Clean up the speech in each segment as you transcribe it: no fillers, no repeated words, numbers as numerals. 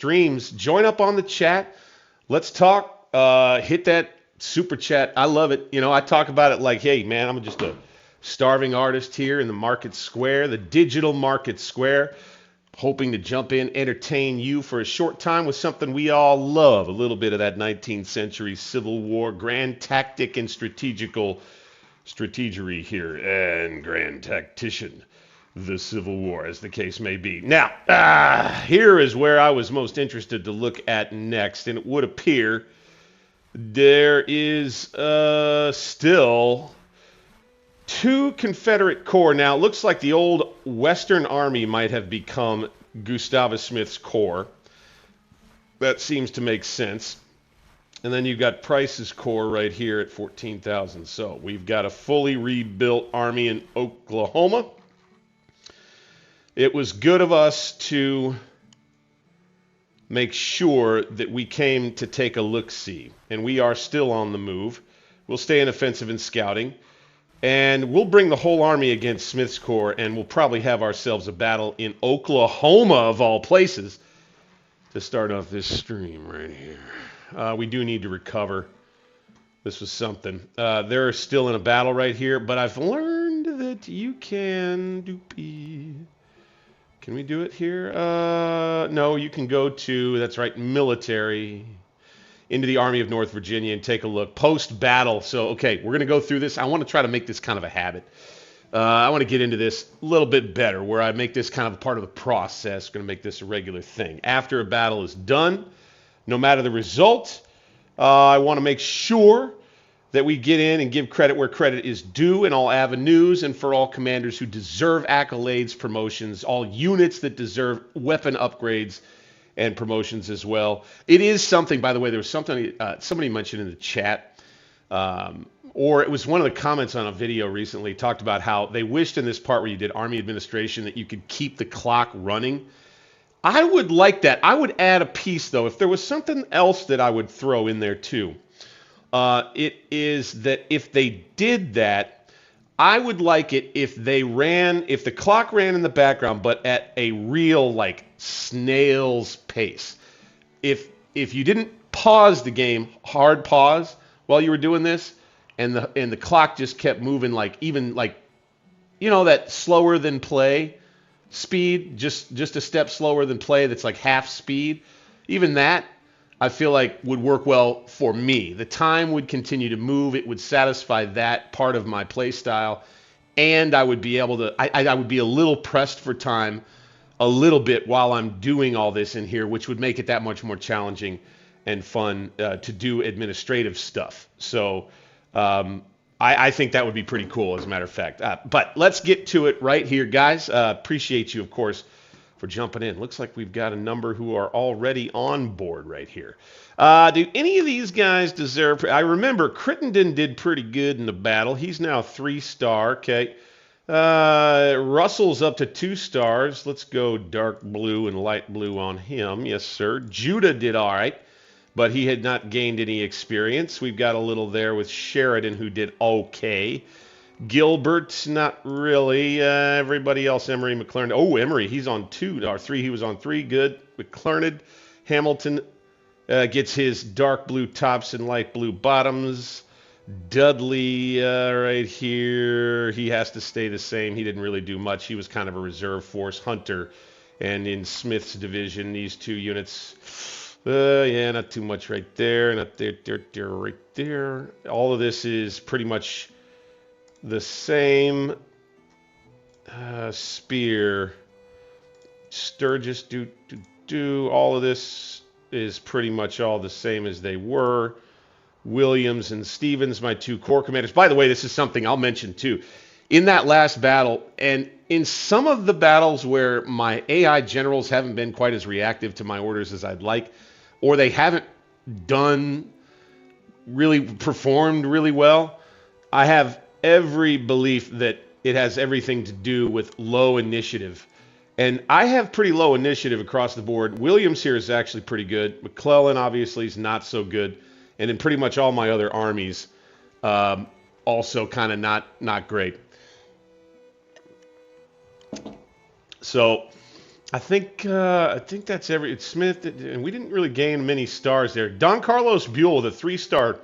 streams, join up on the chat. Let's talk. Hit that super chat. I love it. You know, I talk about it like, hey, man, I'm just a starving artist here in the market square, the digital market square, hoping to jump in, entertain you for a short time with something we all love, a little bit of that 19th century Civil War, grand tactic and strategery here, and Grand Tactician, the Civil War, as the case may be. Now, here is where I was most interested to look at next, and it would appear there is still 2 Confederate corps. Now, it looks like the old Western Army might have become Gustavus Smith's corps. That seems to make sense. And then you've got Price's corps right here at 14,000. So we've got a fully rebuilt army in Oklahoma. It was good of us to make sure that we came to take a look-see. And we are still on the move. We'll stay in offensive and scouting. And we'll bring the whole army against Smith's corps, and we'll probably have ourselves a battle in Oklahoma, of all places, to start off this stream right here. We do need to recover. This was something. They're still in a battle right here, but I've learned that you can... Can we do it here? No, you can go to, that's right, military, into the Army of North Virginia and take a look. Post-battle. So, okay, we're going to go through this. I want to try to make this kind of a habit. I want to get into this a little bit better, where I make this kind of a part of the process. Going to make this a regular thing. After a battle is done, no matter the result, I want to make sure that we get in and give credit where credit is due in all avenues, and for all commanders who deserve accolades, promotions, all units that deserve weapon upgrades and promotions as well. It is something, by the way, there was something somebody mentioned in the chat, or it was one of the comments on a video recently, talked about how they wished in this part where you did Army administration that you could keep the clock running. I would like that. I would add a piece, though, if there was something else that I would throw in there too. It is that if they did that, I would like it if the clock ran in the background, but at a real, like, snail's pace. If you didn't pause the game, hard pause, while you were doing this, and the clock just kept moving, like, even, like, you know, that slower than play speed, just a step slower than play that's like half speed, even that, I feel like would work well for me. The time would continue to move. It would satisfy that part of my play style, and I would be able to, I would be a little pressed for time a little bit while I'm doing all this in here, which would make it that much more challenging and fun to do administrative stuff. So I think that would be pretty cool, as a matter of fact. But let's get to it right here, guys. Appreciate you, of course, for jumping in. Looks like we've got a number who are already on board right here. Do any of these guys deserve... I remember Crittenden did pretty good in the battle. He's now 3-star. Okay. Russell's up to 2 stars. Let's go dark blue and light blue on him. Yes, sir. Judah did all right, but he had not gained any experience. We've got a little there with Sheridan, who did okay. Gilbert, not really. Everybody else, Emery, McClellan. Oh, Emery, he's on 2 or 3. He was on 3. Good. McClellan. Hamilton gets his dark blue tops and light blue bottoms. Dudley right here, he has to stay the same. He didn't really do much. He was kind of a reserve force hunter. And in Smith's division, these 2 units, yeah, not too much right there. Not there, right there. All of this is pretty much the same. Spear, Sturgis, all of this is pretty much all the same as they were. Williams and Stevens, my 2 corps commanders. By the way, this is something I'll mention too. In that last battle, and in some of the battles where my AI generals haven't been quite as reactive to my orders as I'd like, or they haven't performed really well, I have every belief that it has everything to do with low initiative. And I have pretty low initiative across the board. Williams here is actually pretty good. McClellan obviously is not so good. And in pretty much all my other armies, also kind of not great. So I think that's every. It's Smith, and we didn't really gain many stars there. Don Carlos Buell, the 3-star.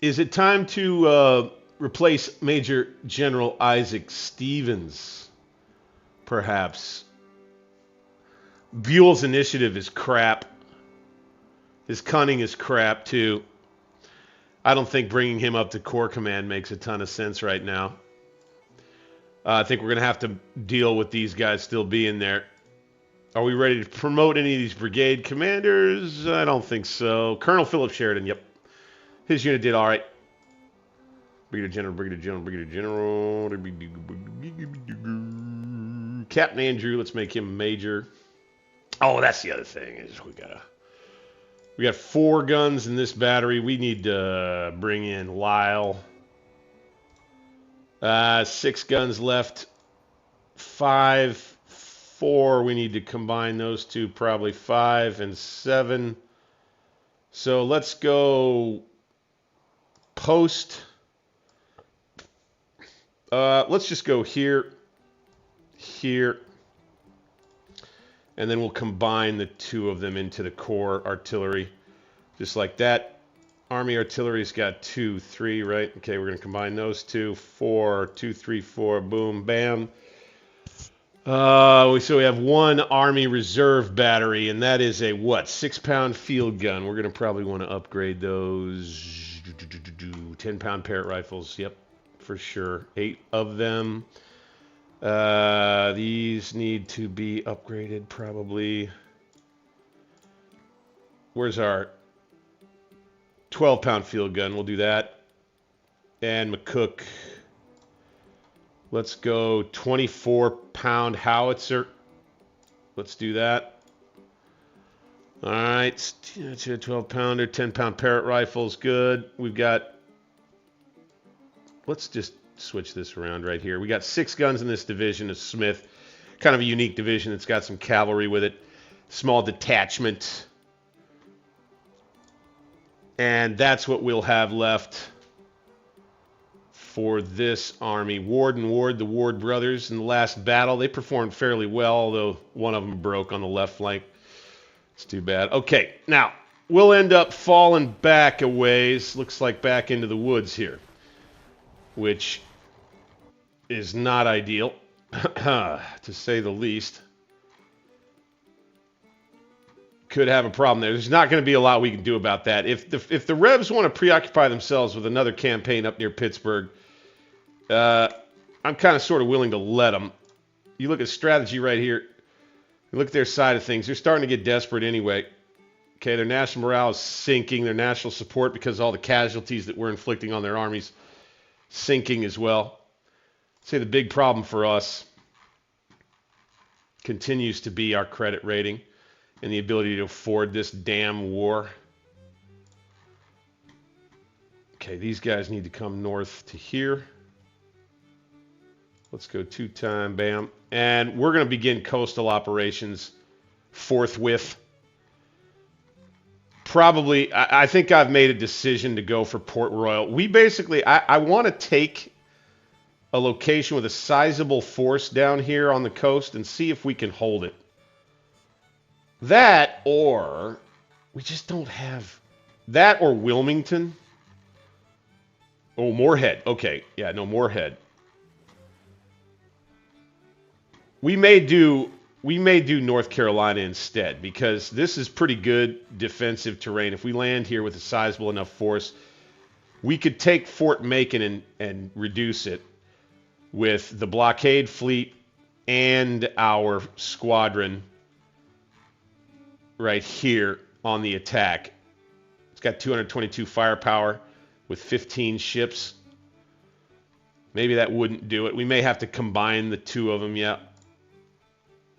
Is it time to replace Major General Isaac Stevens? Perhaps. Buell's initiative is crap. His cunning is crap too. I don't think bringing him up to Corps Command makes a ton of sense right now. I think we're going to have to deal with these guys still being there. Are we ready to promote any of these brigade commanders? I don't think so. Colonel Philip Sheridan, yep. His unit did all right. Brigadier General, Brigadier General, Brigadier General. Captain Andrew, let's make him major. Oh, that's the other thing. Is we got 4 guns in this battery. We need to bring in Lyle. 6 guns left. 5, 4. We need to combine those two. Probably 5 and 7. So let's go post. Let's just go here, here, and then we'll combine the 2 of them into the Corps artillery, just like that. Army artillery's got 2, 3, right? Okay, we're going to combine those 2. 4, 2, 3, 4, boom, bam. So we have 1 Army Reserve battery, and that is a, what, 6-pound field gun. We're going to probably want to upgrade those. 10-pound Parrott rifles, yep, for sure. 8 of them. These need to be upgraded, probably. Where's our 12-pound field gun? We'll do that. And McCook. Let's go 24-pound howitzer. Let's do that. All right, 12-pounder, 10-pound Parrott rifles, good. We've got, let's just switch this around right here. We got 6 guns in this division of Smith. Kind of a unique division. It's got some cavalry with it. Small detachment. And that's what we'll have left for this army. Ward and Ward, the Ward brothers, in the last battle, they performed fairly well, although one of them broke on the left flank. It's too bad. Okay, now, we'll end up falling back a ways. Looks like back into the woods here, which is not ideal, to say the least. Could have a problem there. There's not going to be a lot we can do about that. If the Rebs want to preoccupy themselves with another campaign up near Pittsburgh, I'm kind of sort of willing to let them. You look at strategy right here. You look at their side of things. They're starting to get desperate anyway. Okay, their national morale is sinking. Their national support, because of all the casualties that we're inflicting on their armies, sinking as well. I'd say the big problem for us continues to be our credit rating and the ability to afford this damn war. Okay, these guys need to come north to here. Let's go 2-time, bam. And we're going to begin coastal operations forthwith. Probably, I think I've made a decision to go for Port Royal. We basically, I want to take a location with a sizable force down here on the coast and see if we can hold it. That, or we just don't have that, or Wilmington. Oh, Moorhead. Okay, yeah, no, Moorhead. We may do North Carolina instead, because this is pretty good defensive terrain. If we land here with a sizable enough force, we could take Fort Macon and reduce it with the blockade fleet and our squadron right here on the attack. It's got 222 firepower with 15 ships. Maybe that wouldn't do it. We may have to combine the 2 of them, yeah.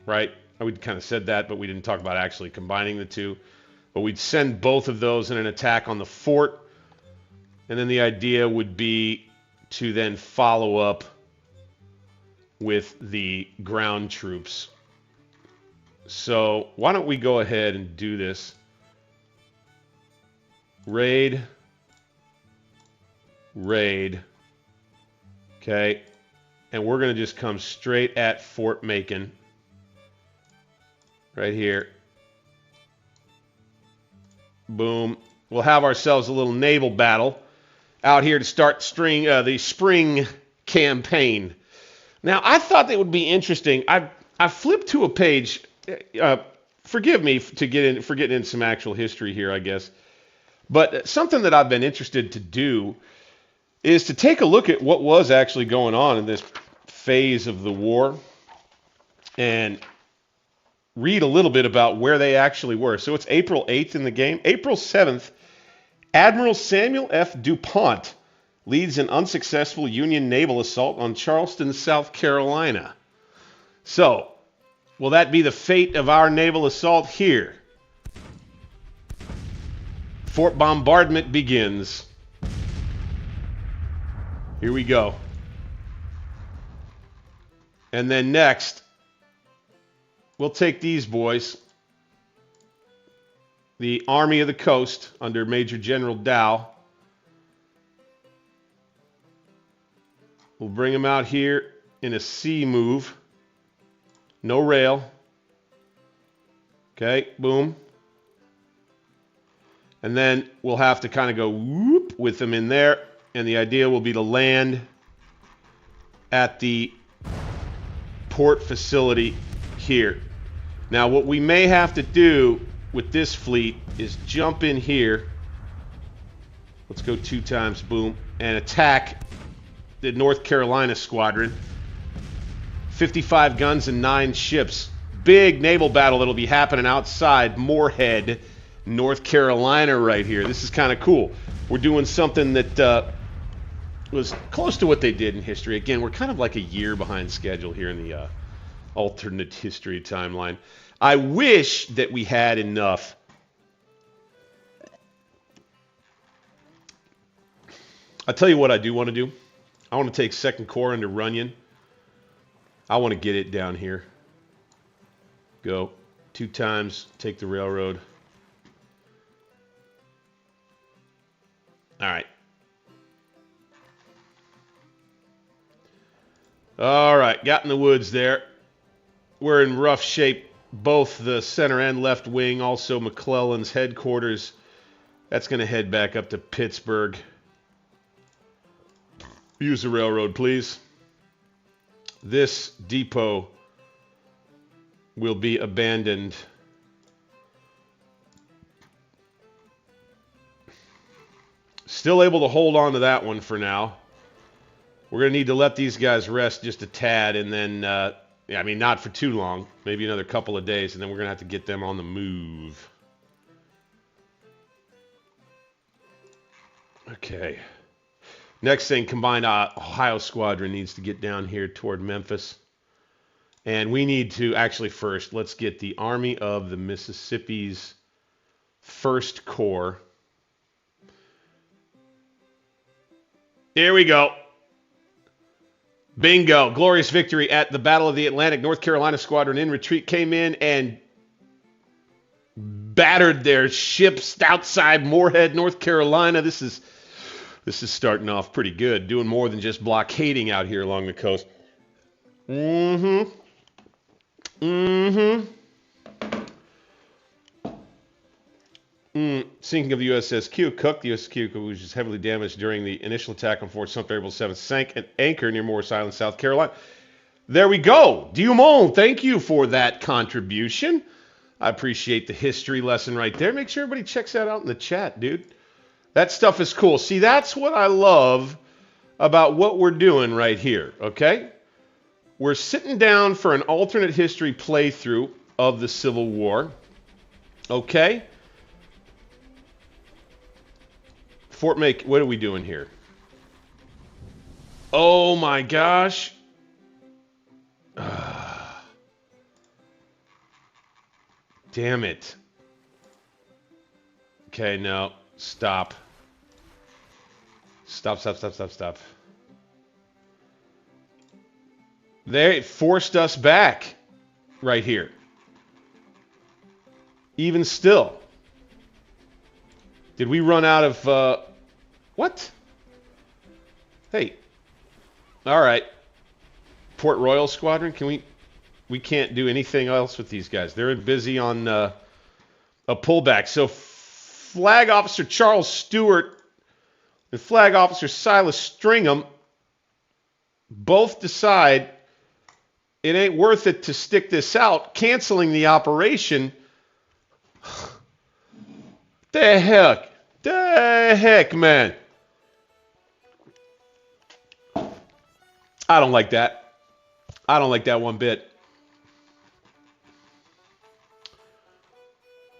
Right? We kind of said that, but we didn't talk about actually combining the 2. But we'd send both of those in an attack on the fort. And then the idea would be to then follow up with the ground troops. So why don't we go ahead and do this? Raid. Okay. And we're going to just come straight at Fort Macon. Right here. Boom. We'll have ourselves a little naval battle out here to start the spring campaign. Now, I thought that would be interesting. I flipped to a page. Forgive me for getting in some actual history here, I guess. But something that I've been interested to do is to take a look at what was actually going on in this phase of the war and read a little bit about where they actually were. So it's April 8th in the game. April 7th, Admiral Samuel F. DuPont leads an unsuccessful Union naval assault on Charleston, South Carolina. So, will that be the fate of our naval assault here? Fort bombardment begins. Here we go. And then next, we'll take these boys. The Army of the Coast under Major General Dow. We'll bring them out here in a C move. No rail. Okay, boom. And then we'll have to kind of go whoop with them in there. And the idea will be to land at the port facility here. Now, what we may have to do with this fleet is jump in here. Let's go 2 times, boom, and attack the North Carolina squadron. 55 guns and 9 ships. Big naval battle that'll be happening outside Moorhead, North Carolina right here. This is kind of cool. We're doing something that was close to what they did in history. Again, we're kind of like a year behind schedule here in the alternate history timeline. I wish that we had enough. I'll tell you what I do want to do. I want to take 2nd Corps under Runyon. I want to get it down here. Go 2 times, take the railroad. All right. All right, got in the woods there. We're in rough shape. Both the center and left wing, also McClellan's headquarters. That's going to head back up to Pittsburgh. Use the railroad, please. This depot will be abandoned. Still able to hold on to that one for now. We're going to need to let these guys rest just a tad, and then, I mean, not for too long. Maybe another couple of days, and then we're going to have to get them on the move. Okay. Next thing, combined Ohio Squadron needs to get down here toward Memphis. And we need to, actually first, let's get the Army of the Mississippi's 1st Corps. Here we go. Bingo. Glorious victory at the Battle of the Atlantic. North Carolina Squadron in retreat came in and battered their ships outside Moorhead, North Carolina. This is starting off pretty good. Doing more than just blockading out here along the coast. Sinking of the USS Cook. The USS Cook, which was heavily damaged during the initial attack on Fort Sumter, April 7th, sank at anchor near Morris Island, South Carolina. There we go. Dumont, thank you for that contribution. I appreciate the history lesson right there. Make sure everybody checks that out in the chat, dude. That stuff is cool. See, that's what I love about what we're doing right here, okay? We're sitting down for an alternate history playthrough of the Civil War, okay? Fort Macon, what are we doing here? Oh my gosh. Damn it. Okay, no. Stop. Stop. They forced us back right here. Even still. Did we run out of... what? Hey. All right. Port Royal Squadron. Can we? We can't do anything else with these guys. They're busy on a pullback. So Flag Officer Charles Stewart and Flag Officer Silas Stringham both decide it ain't worth it to stick this out, canceling the operation. The heck, man. I don't like that. I don't like that one bit.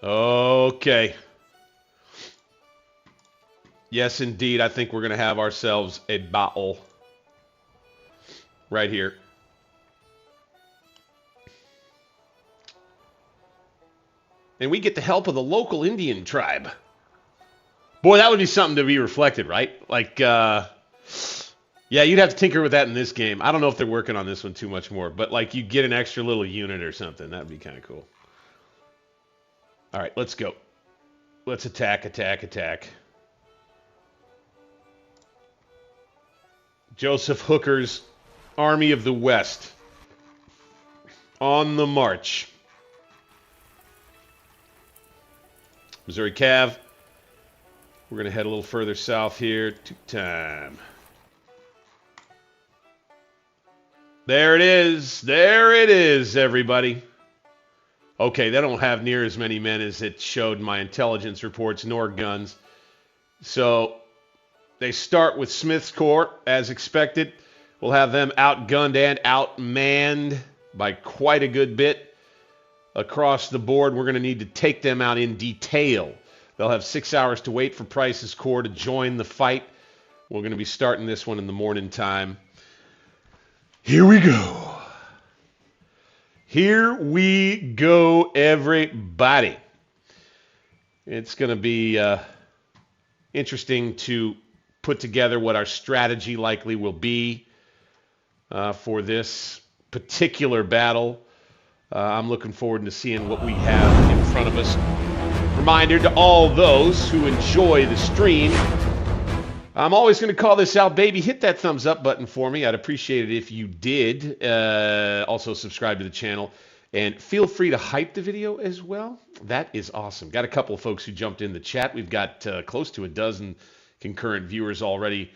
Okay. Yes, indeed. I think we're going to have ourselves a battle right here. And we get the help of the local Indian tribe. Boy, that would be something to be reflected, right? Like, yeah, you'd have to tinker with that in this game. I don't know if they're working on this one too much more, but like you get an extra little unit or something. That'd be kind of cool. All right, let's go. Let's attack. Joseph Hooker's Army of the West on the march. Missouri Cav. We're going to head a little further south here. Time. There it is. There it is, everybody. Okay, they don't have near as many men as it showed in my intelligence reports, nor guns. So they start with Smith's Corps, as expected. We'll have them outgunned and outmanned by quite a good bit. Across the board, we're going to need to take them out in detail. They'll have 6 hours to wait for Price's Corps to join the fight. We're going to be starting this one in the morning time. Here we go. Here we go, everybody. It's going to be interesting to put together what our strategy likely will be for this particular battle. I'm looking forward to seeing what we have in front of us. Reminder to all those who enjoy the stream, I'm always going to call this out, baby. Hit that thumbs up button for me. I'd appreciate it if you did. Also, subscribe to the channel. And feel free to hype the video as well. That is awesome. Got a couple of folks who jumped in the chat. We've got close to a dozen concurrent viewers already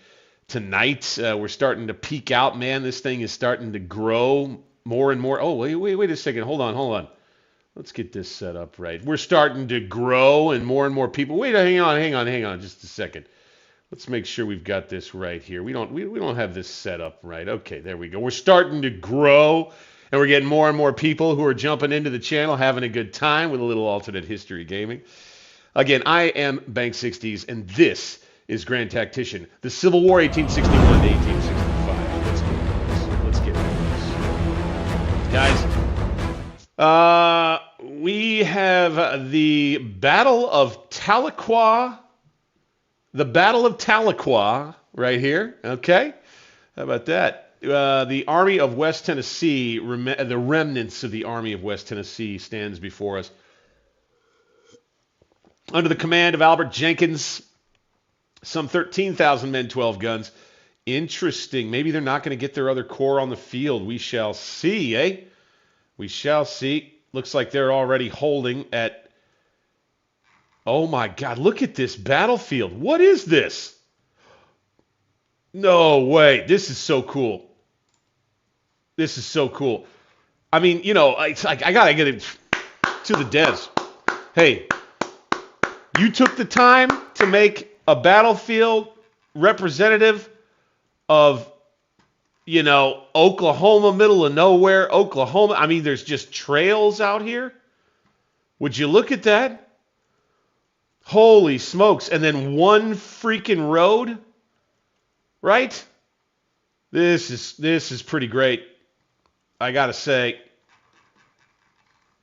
tonight. We're starting to peak out, man. This thing is starting to grow more and more. Oh, wait a second. Hold on. Let's get this set up right. We're starting to grow and more people. Wait, hang on just a second. Let's make sure we've got this right here. We don't have this set up right. Okay, there we go. We're starting to grow, and we're getting more and more people who are jumping into the channel, having a good time with a little alternate history gaming. Again, I am Bank 60s, and this is Grand Tactician, the Civil War 1861 to 1865. Let's get into this. Guys, we have the Battle of Tahlequah. The Battle of Tahlequah right here, okay? How about that? The Army of West Tennessee, the remnants of the Army of West Tennessee stands before us. Under the command of Albert Jenkins, some 13,000 men, 12 guns. Interesting. Maybe they're not going to get their other corps on the field. We shall see, eh? We shall see. Looks like they're already holding at... Oh my God, look at this battlefield. What is this? No way. This is so cool. This is so cool. I mean, you know, it's like I got to get it to the devs. Hey, you took the time to make a battlefield representative of, you know, Oklahoma, middle of nowhere, Oklahoma. I mean, there's just trails out here. Would you look at that? Holy smokes. And then one freaking road, right? This is pretty great. I got to say,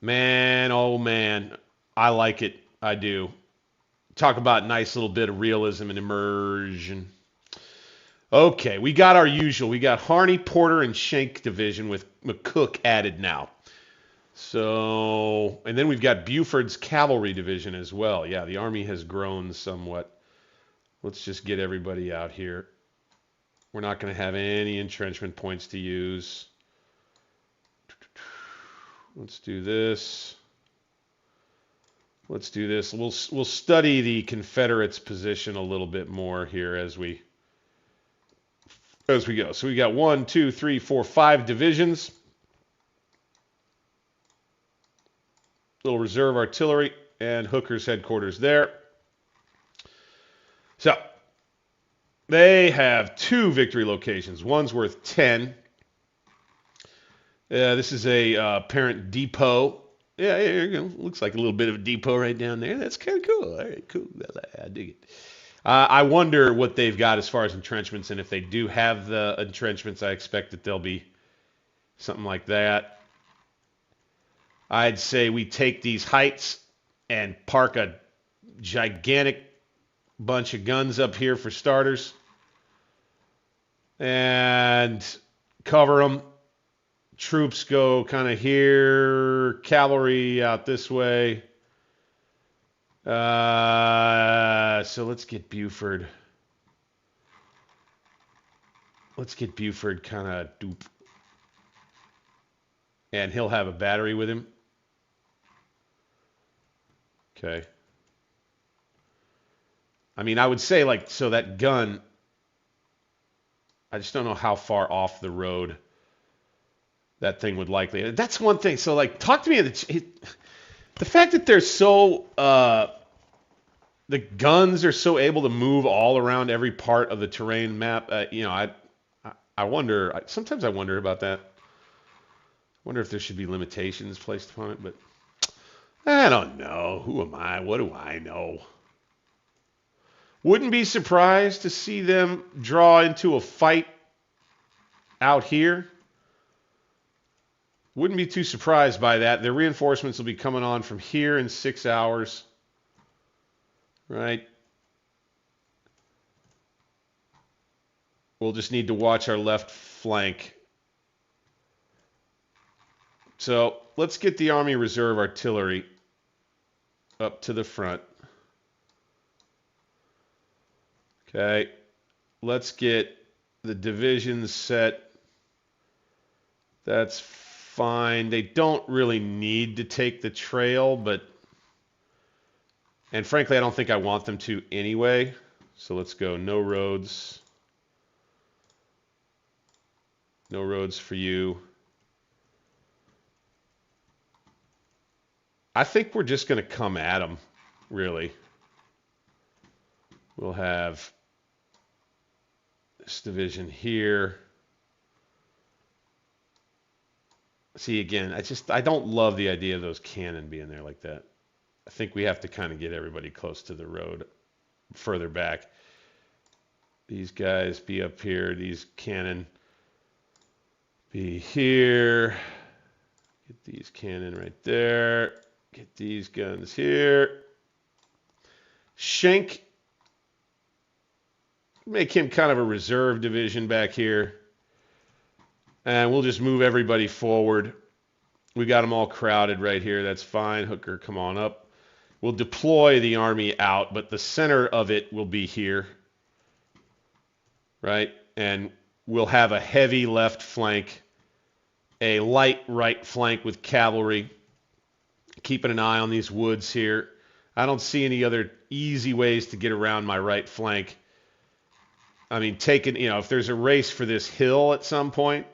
man, oh man, I like it. I do. Talk about nice little bit of realism and immersion. Okay, we got our usual. We got Harney, Porter, and Schenck division with McCook added now. So, and then we've got Buford's cavalry division as well. Yeah, the army has grown somewhat. Let's just get everybody out here. We're not going to have any entrenchment points to use. Let's do this. Let's do this. We'll study the Confederates' position a little bit more here as we go. So we got 1, 2, 3, 4, 5 divisions. Little reserve artillery and Hooker's headquarters there. So they have 2 victory locations. One's worth 10. This is a apparent depot. Yeah, looks like a little bit of a depot right down there. That's kind of cool. All right, cool. I dig it. I wonder what they've got as far as entrenchments, and if they do have the entrenchments, I expect that they'll be something like that. I'd say we take these heights and park a gigantic bunch of guns up here for starters and cover them. Troops go kind of here, cavalry out this way. So let's get Buford. Let's get Buford kind of doop. And he'll have a battery with him. Okay. I mean, I would say, like, so that gun, I just don't know how far off the road that thing would likely. That's one thing. So, like, talk to me. The fact that they're so, the guns are so able to move all around every part of the terrain map. I wonder. Sometimes I wonder about that. I wonder if there should be limitations placed upon it, but I don't know. Who am I? What do I know? Wouldn't be surprised to see them draw into a fight out here. Wouldn't be too surprised by that. Their reinforcements will be coming on from here in 6 hours. Right? We'll just need to watch our left flank. So let's get the Army Reserve Artillery up to the front. Okay. Let's get the divisions set. That's fine. They don't really need to take the trail, and frankly, I don't think I want them to anyway. So let's go no roads. No roads for you. I think we're just going to come at them, really. We'll have this division here. See, again, I don't love the idea of those cannon being there like that. I think we have to kind of get everybody close to the road, further back. These guys be up here. These cannon be here. Get these cannon right there. Get these guns here. Schenck. Make him kind of a reserve division back here. And we'll just move everybody forward. We got them all crowded right here. That's fine. Hooker, come on up. We'll deploy the army out, but the center of it will be here. Right? And we'll have a heavy left flank, a light right flank with cavalry. Keeping an eye on these woods here. I don't see any other easy ways to get around my right flank. I mean, if there's a race for this hill at some point,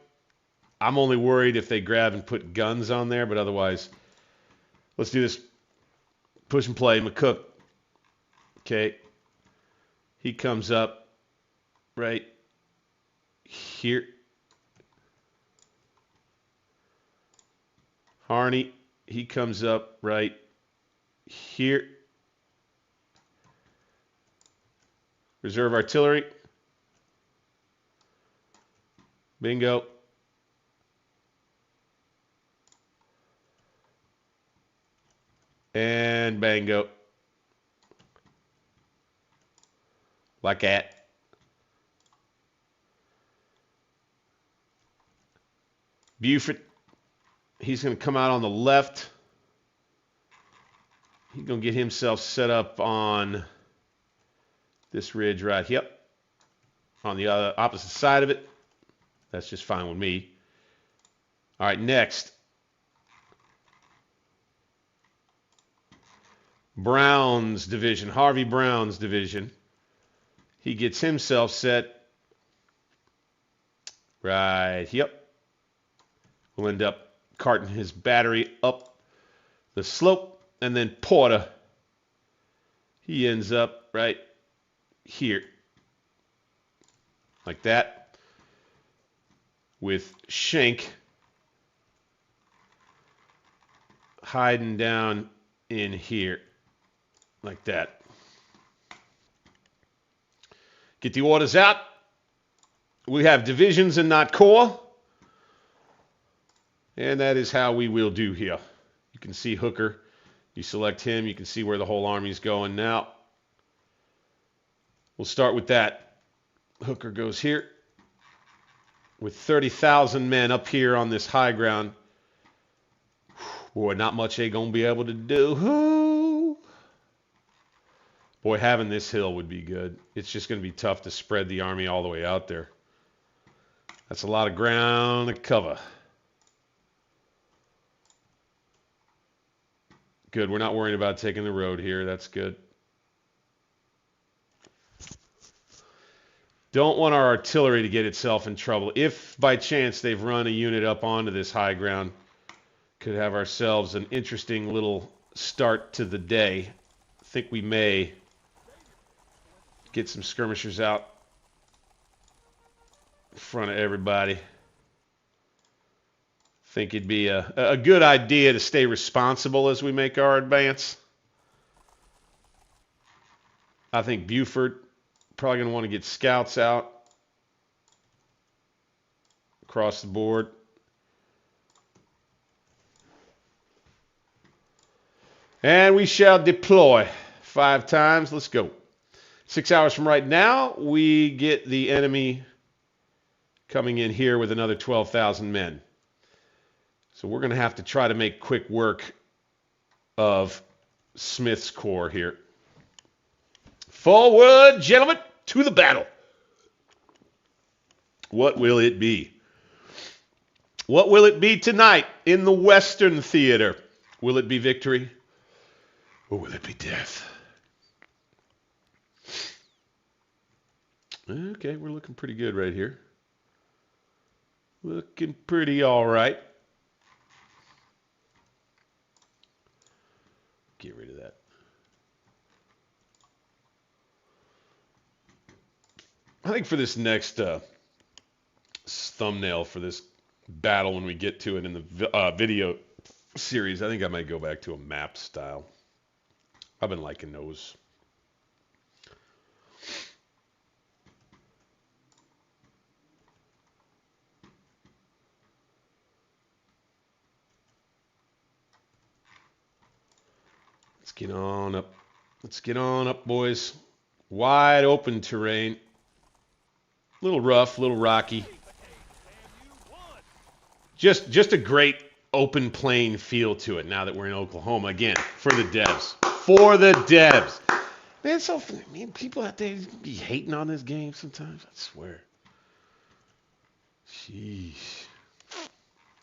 I'm only worried if they grab and put guns on there, but otherwise, let's do this. Push and play, McCook. Okay. He comes up right here. Harney, he comes up right here. Reserve artillery. Bingo. And bango. Like that. Buford. He's going to come out on the left. He's going to get himself set up on this ridge right here. On the opposite side of it. That's just fine with me. All right, next. Brown's division, Harvey Brown's division. He gets himself set right. Yep. We'll end up carting his battery up the slope, and then Porter, he ends up right here, like that, with Schenck hiding down in here, like that. Get the orders out. We have divisions and not corps. And that is how we will do here. You can see Hooker. You select him. You can see where the whole army's going now. We'll start with that. Hooker goes here with 30,000 men up here on this high ground. Boy, not much they gonna be able to do. Boy, having this hill would be good. It's just gonna be tough to spread the army all the way out there. That's a lot of ground to cover. Good, we're not worrying about taking the road here. That's good. Don't want our artillery to get itself in trouble. If by chance they've run a unit up onto this high ground, could have ourselves an interesting little start to the day. I think we may get some skirmishers out in front of everybody. Think it'd be a good idea to stay responsible as we make our advance. I think Buford probably going to want to get scouts out across the board. And we shall deploy 5 times. Let's go. 6 hours from right now, we get the enemy coming in here with another 12,000 men. So we're going to have to try to make quick work of Smith's corps here. Forward, gentlemen, to the battle. What will it be? What will it be tonight in the Western Theater? Will it be victory? Or will it be death? Okay, we're looking pretty good right here. Looking pretty all right. Get rid of that. I think for this next thumbnail for this battle, when we get to it in the video series, I think I might go back to a map style. I've been liking those. Let's get on up. Let's get on up, boys. Wide open terrain. A little rough, a little rocky. Just a great open plain feel to it now that we're in Oklahoma. Again, for the devs. For the devs. Man, so man, people out there be hating on this game sometimes. I swear. Sheesh.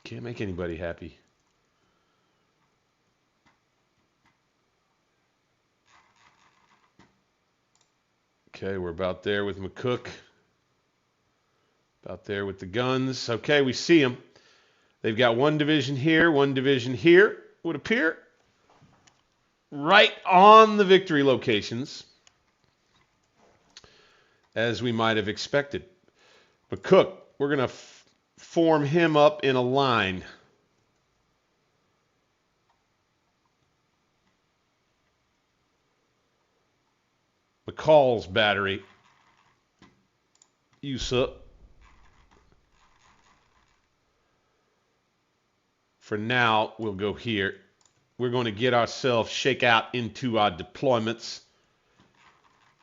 Can't make anybody happy. Okay, we're about there with McCook. About there with the guns. Okay, we see them. They've got one division here, would appear. Right on the victory locations, as we might have expected. McCook, we're going to form him up in a line. McCall's battery. Use For now, we'll go here. We're going to get ourselves shake out into our deployments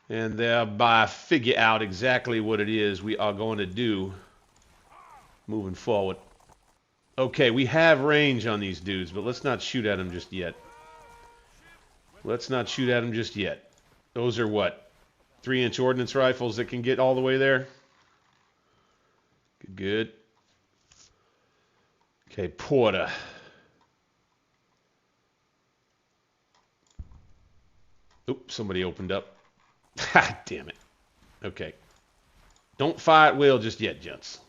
and thereby figure out exactly what it is we are going to do moving forward. Okay, we have range on these dudes, but let's not shoot at them just yet. Let's not shoot at them just yet. Those are what? 3-inch ordnance rifles that can get all the way there? Good. Okay, Porter. Oops, somebody opened up. Ha, damn it. Okay. Don't fire at will just yet, gents.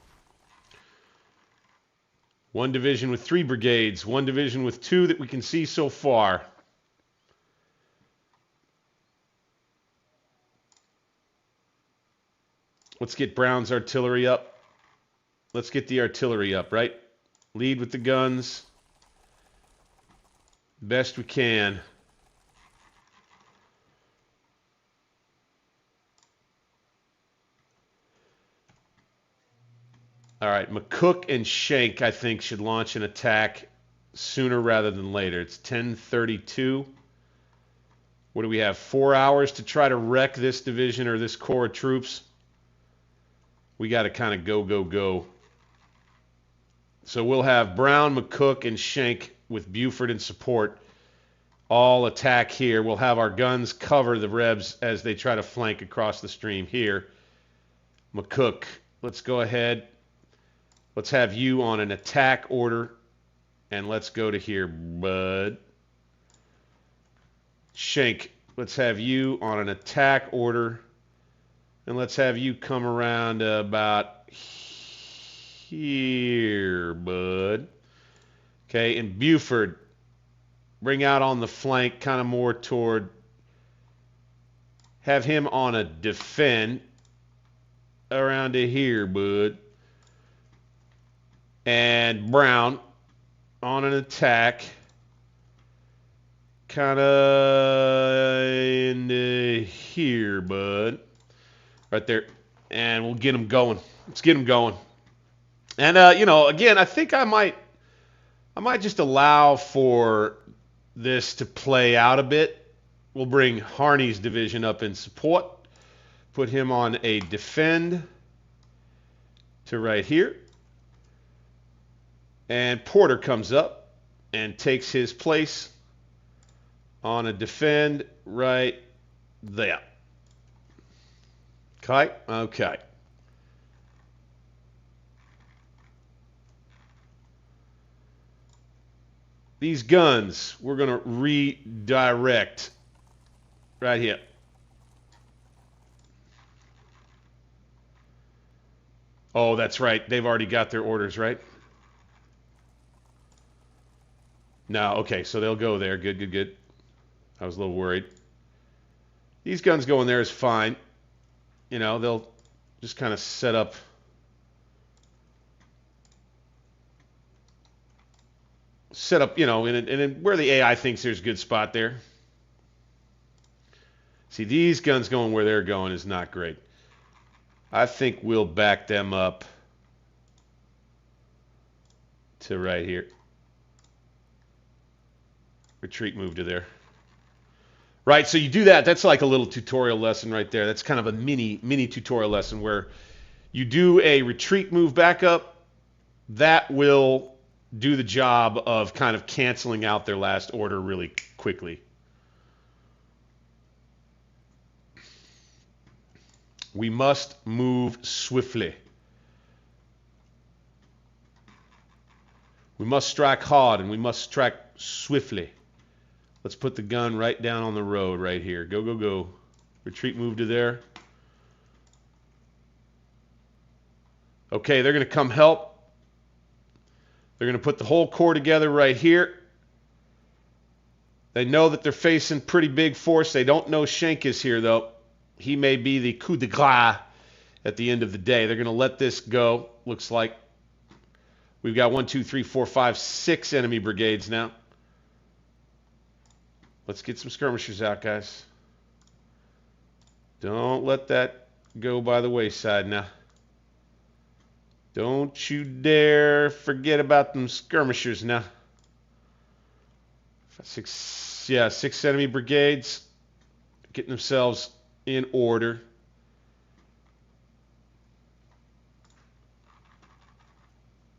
One division with 3 brigades. One division with 2 that we can see so far. Let's get Brown's artillery up. Let's get the artillery up, right? Lead with the guns. Best we can. All right, McCook and Shank, I think, should launch an attack sooner rather than later. It's 10:32. What do we have? 4 hours to try to wreck this division or this corps of troops. We got to kind of go. So we'll have Brown, McCook, and Shank with Buford in support all attack here. We'll have our guns cover the Rebs as they try to flank across the stream here. McCook, let's go ahead. Let's have you on an attack order, and let's go to here, bud. Shank, let's have you on an attack order, and let's have you come around about here, bud. Okay, and Buford, bring out on the flank, kind of more toward, have him on a defend around to here, bud. And Brown on an attack, kind of into here, bud. Right there. And we'll get them going. Let's get them going. And, again, I think I might just allow for this to play out a bit. We'll bring Harney's division up in support. Put him on a defend to right here. And Porter comes up and takes his place on a defend right there. Okay. These guns, we're going to redirect right here. Oh, that's right. They've already got their orders, right? No, okay, so they'll go there. Good. I was a little worried. These guns going there is fine. They'll just kind of set up. And where the AI thinks there's a good spot there. See, these guns going where they're going is not great. I think we'll back them up to right here. Retreat move to there. Right, so you do that. That's like a little tutorial lesson right there. That's kind of a mini tutorial lesson where you do a retreat move back up. That will do the job of kind of canceling out their last order really quickly. We must move swiftly. We must strike hard and we must strike swiftly. Let's put the gun right down on the road right here. Go. Retreat move to there. Okay, they're going to come help. They're going to put the whole corps together right here. They know that they're facing pretty big force. They don't know Schenck is here, though. He may be the coup de grace at the end of the day. They're going to let this go, looks like. We've got 1, 2, 3, 4, 5, 6 enemy brigades now. Let's get some skirmishers out, guys. Don't let that go by the wayside now. Don't you dare forget about them skirmishers now. 6 enemy brigades getting themselves in order.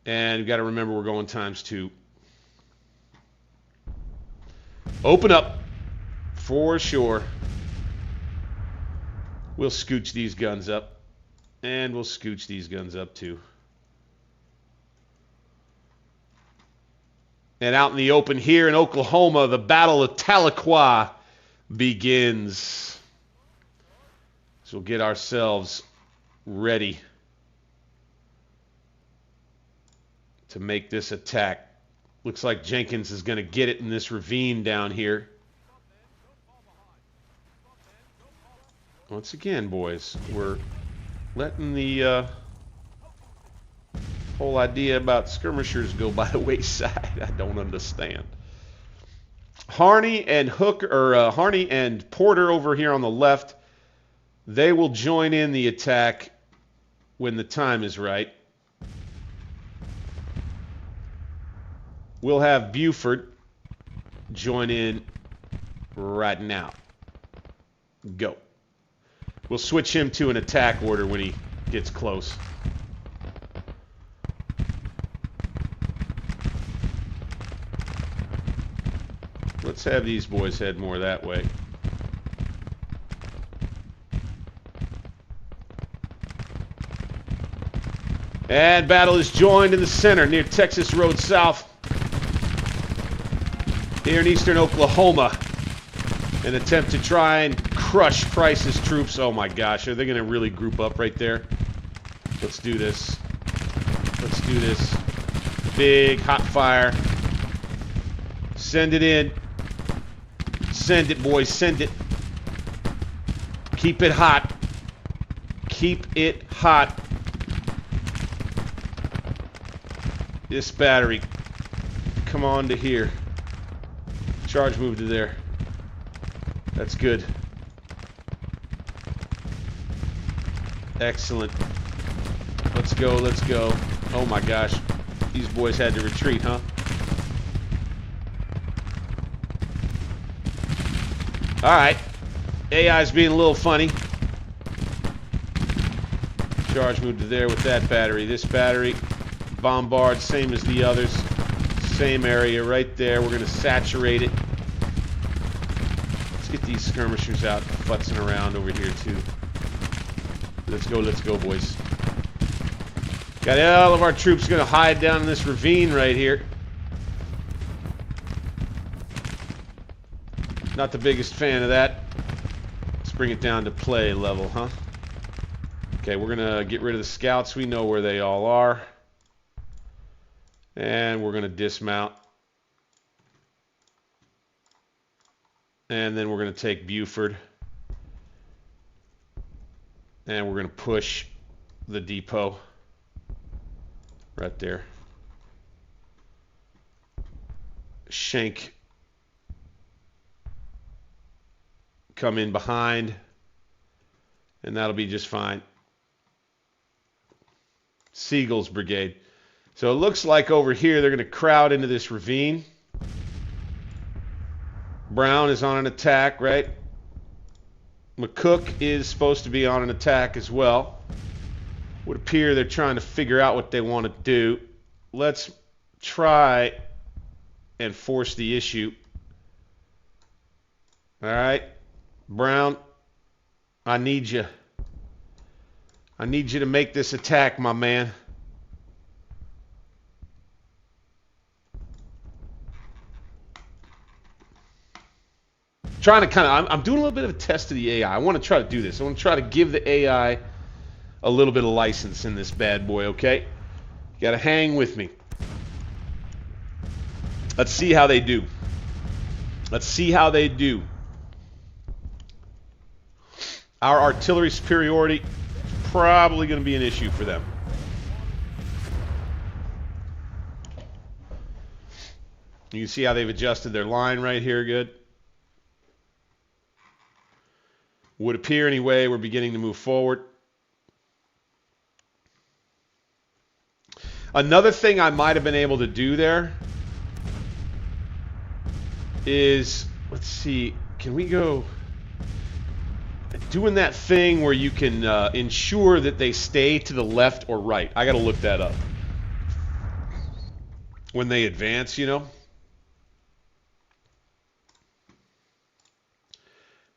And you've got to remember we're going ×2. Open up for sure. We'll scooch these guns up. And we'll scooch these guns up too. And out in the open here in Oklahoma, the Battle of Tahlequah. begins. So we'll get ourselves ready to make this attack. Looks like Jenkins is going to get it in this ravine down here. Once again, boys, we're letting the whole idea about skirmishers go by the wayside. I don't understand. Harney and Harney and Porter over here on the left, they will join in the attack when the time is right. We'll have Buford join in right now. Go. We'll switch him to an attack order when he gets close. Let's have these boys head more that way. And battle is joined in the center near Texas Road South. Here in eastern Oklahoma. An attempt to try and crush Price's troops. Oh my gosh, are they going to really group up right there? Let's do this. Let's do this. Big hot fire. Send it in. Send it, boys. Send it. Keep it hot. Keep it hot. This battery. Come on to here. Charge move to there. That's good. Excellent. Let's go, let's go. Oh my gosh. These boys had to retreat, huh? Alright. AI's being a little funny. Charge move to there with that battery. This battery, bombard, same as the others. Same area right there. We're going to saturate it. Let's get these skirmishers out futzing around over here too. Let's go, boys. Got all of our troops going to hide down in this ravine right here. Not the biggest fan of that. Let's bring it down to play level, huh? Okay, we're going to get rid of the scouts. We know where they all are. And we're going to dismount. And then we're going to take Buford. And we're going to push the depot right there. Schenck come in behind. And that'll be just fine. Siegel's brigade. So it looks like over here they're going to crowd into this ravine. Brown is on an attack, right? McCook is supposed to be on an attack as well. Would appear they're trying to figure out what they want to do. Let's try and force the issue. All right, Brown, I need you. I need you to make this attack, my man. Trying to I'm doing a little bit of a test of the AI. I want to try to do this. I want to try to give the AI a little bit of license in this bad boy, okay? You got to hang with me. Let's see how they do. Let's see how they do. Our artillery superiority is probably going to be an issue for them. You can see how they've adjusted their line right here. Good. Would appear anyway, we're beginning to move forward. Another thing I might have been able to do there is, let's see, can we go doing that thing where you can ensure that they stay to the left or right? I got to look that up. When they advance, you know?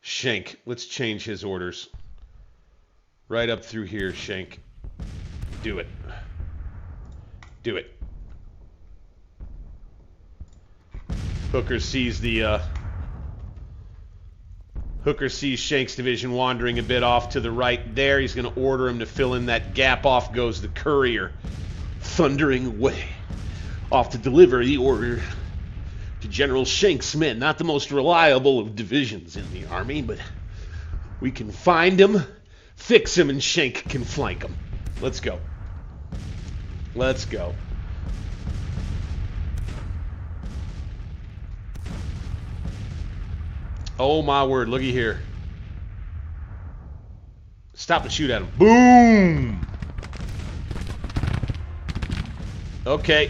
Schenck, let's change his orders. Right up through here, Schenck. Do it. Do it. Hooker sees the Hooker sees Shank's division wandering a bit off to the right there. He's going to order him to fill in that gap. Off goes the courier, thundering away, off to deliver the order to General Shank's men. Not the most reliable of divisions in the Army, but we can find him, fix him, and Shank can flank him. Let's go. Let's go. Oh my word, looky here. Stop and shoot at him. Boom! Okay.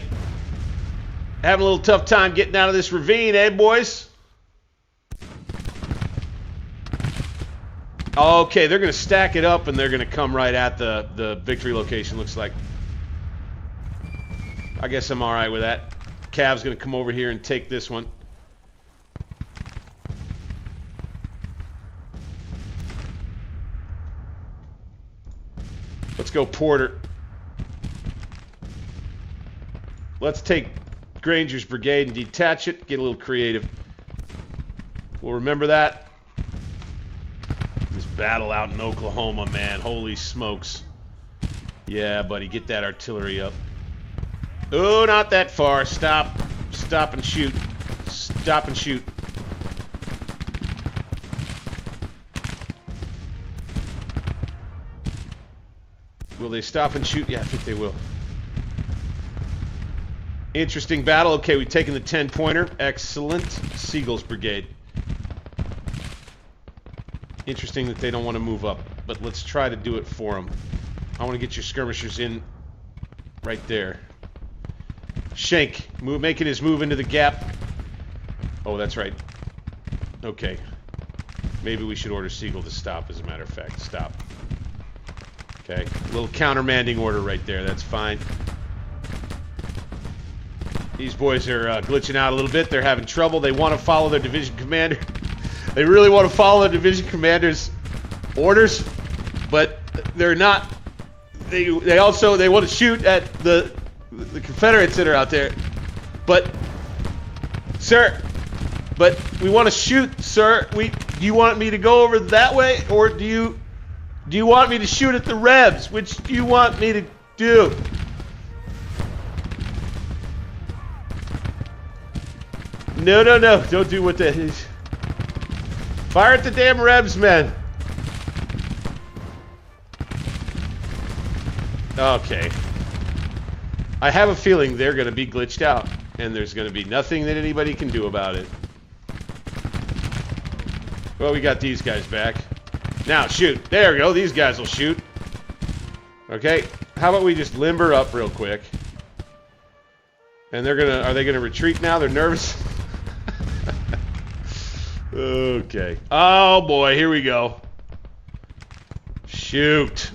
Having a little tough time getting out of this ravine, eh, boys? Okay, they're going to stack it up and they're going to come right at the victory location, looks like. I guess I'm all right with that. Cav's going to come over here and take this one. Let's go Porter. Let's take Granger's brigade and detach it. Get a little creative. We'll remember that. This battle out in Oklahoma, man. Holy smokes. Yeah, buddy. Get that artillery up. Oh, not that far. Stop. Stop and shoot. Stop and shoot. Will they stop and shoot? Yeah, I think they will. Interesting battle. Okay, we've taken the 10-pointer. Excellent. Siegel's brigade. Interesting that they don't want to move up, but let's try to do it for them. I want to get your skirmishers in right there. Shank, making his move into the gap. Oh, that's right. Okay. Maybe we should order Siegel to stop, as a matter of fact. Stop. Okay. A little countermanding order right there. That's fine. These boys are glitching out a little bit. They're having trouble. They want to follow their division commander. They really want to follow their division commander's orders, but they're not. They want to shoot at the Confederates that are out there. But, sir, we want to shoot, sir. Do you want me to go over that way, or do you want me to shoot at the Rebs? Which do you want me to do? No. Don't do what that is. Fire at the damn Rebs, men. Okay. I have a feeling they're going to be glitched out, and there's going to be nothing that anybody can do about it. Well, we got these guys back. Now, shoot. There we go. These guys will shoot. Okay. How about we just limber up real quick? And are they gonna retreat now? They're nervous. Okay. Oh boy, here we go. Shoot.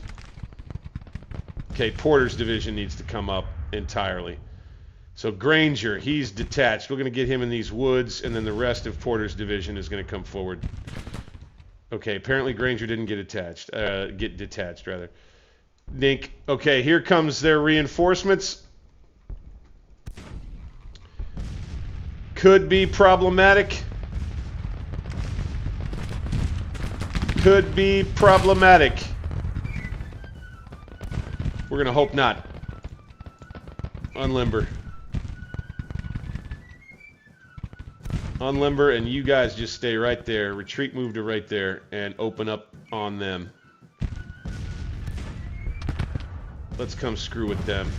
Okay, Porter's division needs to come up entirely. So Granger, he's detached. We're gonna get him in these woods, and then the rest of Porter's division is gonna come forward. Okay, apparently Granger didn't get attached. Get detached, rather. Dink. Okay, here comes their reinforcements. Could be problematic. Could be problematic. We're gonna hope not. Unlimber. Unlimber, and you guys just stay right there. Retreat move to right there and open up on them. Let's come screw with them.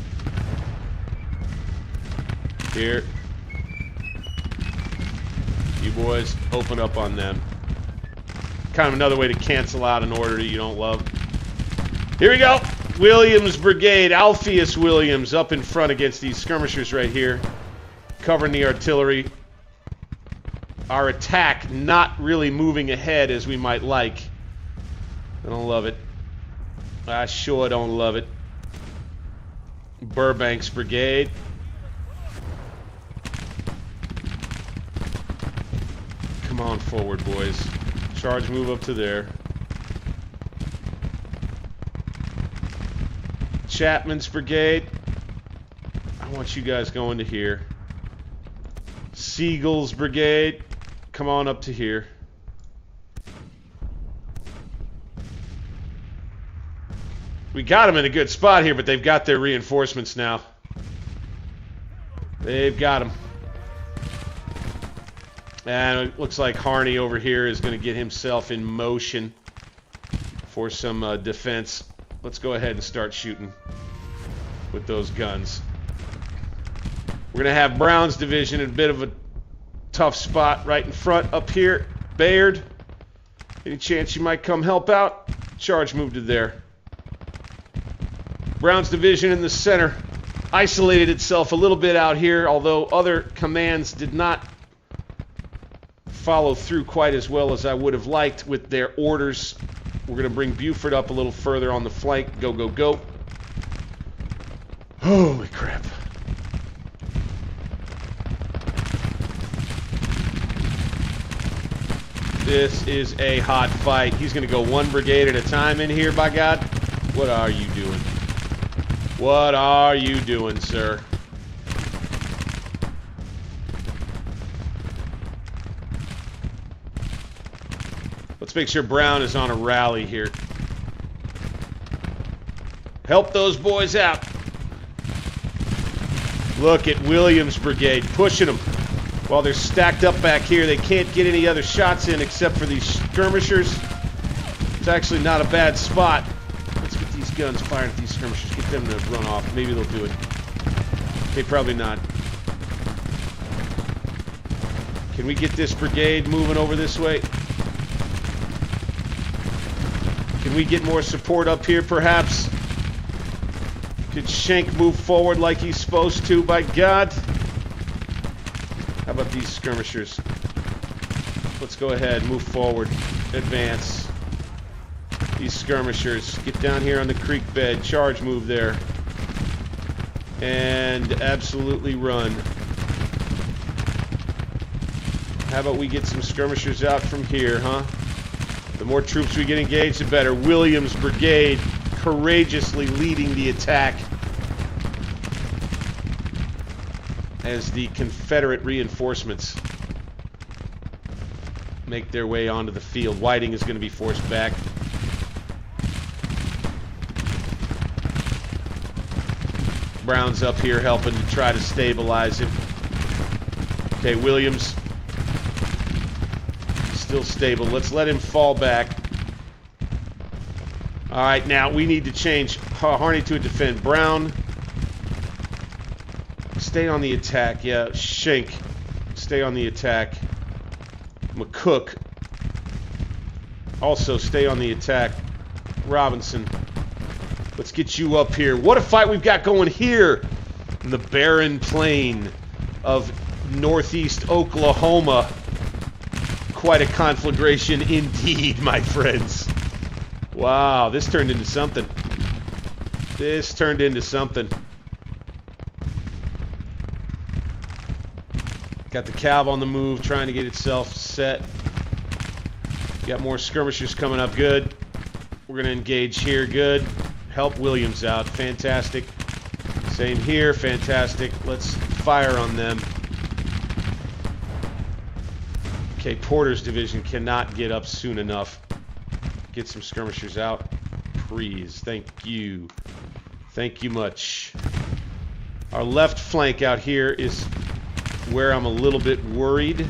Here. You boys, open up on them. Kind of another way to cancel out an order you don't love. Here we go. Williams Brigade, Alpheus Williams up in front against these skirmishers right here. Covering the artillery. Our attack not really moving ahead as we might like. I don't love it. I sure don't love it. Burbank's Brigade. Come on forward, boys. Charge move up to there. Chapman's Brigade. I want you guys going to here. Siegel's Brigade. Come on up to here. We got them in a good spot here, but they've got their reinforcements now. They've got them. And it looks like Harney over here is going to get himself in motion for some defense. Let's go ahead and start shooting with those guns. We're going to have Brown's division in a bit of a tough spot right in front up here. Bayard, any chance you might come help out? Charge moved to there. Brown's division in the center isolated itself a little bit out here, although other commands did not follow through quite as well as I would have liked with their orders. We're going to bring Buford up a little further on the flank. Go, go, go. Holy crap. This is a hot fight. He's going to go one brigade at a time in here, by God. What are you doing? What are you doing, sir? Let's make sure Brown is on a rally here. Help those boys out. Look at Williams' brigade pushing them. While they're stacked up back here, they can't get any other shots in except for these skirmishers. It's actually not a bad spot. Let's get these guns firing at these skirmishers. Get them to run off. Maybe they'll do it. Okay, probably not. Can we get this brigade moving over this way? Can we get more support up here, perhaps? Could Schenck move forward like he's supposed to, by God? How about these skirmishers? Let's go ahead, move forward, advance. These skirmishers, get down here on the creek bed, charge move there. And absolutely run. How about we get some skirmishers out from here, huh? The more troops we get engaged, the better. Williams' brigade courageously leading the attack as the Confederate reinforcements make their way onto the field. Whiting is going to be forced back. Brown's up here helping to try to stabilize him. Okay, Williams still stable. Let's let him fall back. All right, now we need to change Harney to a defend. Brown, stay on the attack. Yeah, Schenck, stay on the attack. McCook, also stay on the attack. Robinson, let's get you up here. What a fight we've got going here in the barren plain of northeast Oklahoma. Quite a conflagration indeed, my friends. Wow, this turned into something. This turned into something. Got the cav on the move, trying to get itself set. Got more skirmishers coming up, good. We're going to engage here, good. Help Williams out, fantastic. Same here, fantastic. Let's fire on them. Okay, Porter's division cannot get up soon enough. Get some skirmishers out, please. Thank you. Thank you much. Our left flank out here is where I'm a little bit worried.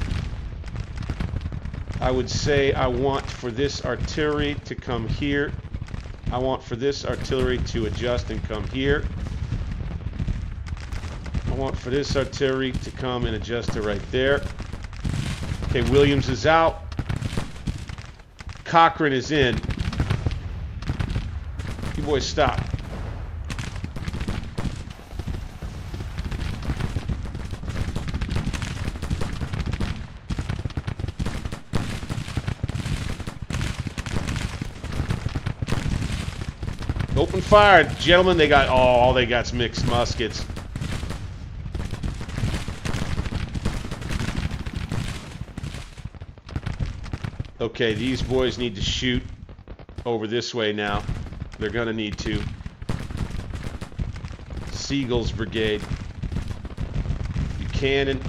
I would say I want for this artillery to come here. I want for this artillery to adjust and come here. I want for this artillery to come and adjust to right there. Okay, Williams is out. Cochran is in. You boys stop. Open fire, gentlemen. They got all they got's mixed muskets. Okay, these boys need to shoot over this way now. They're gonna need to. Siegel's brigade. Buchanan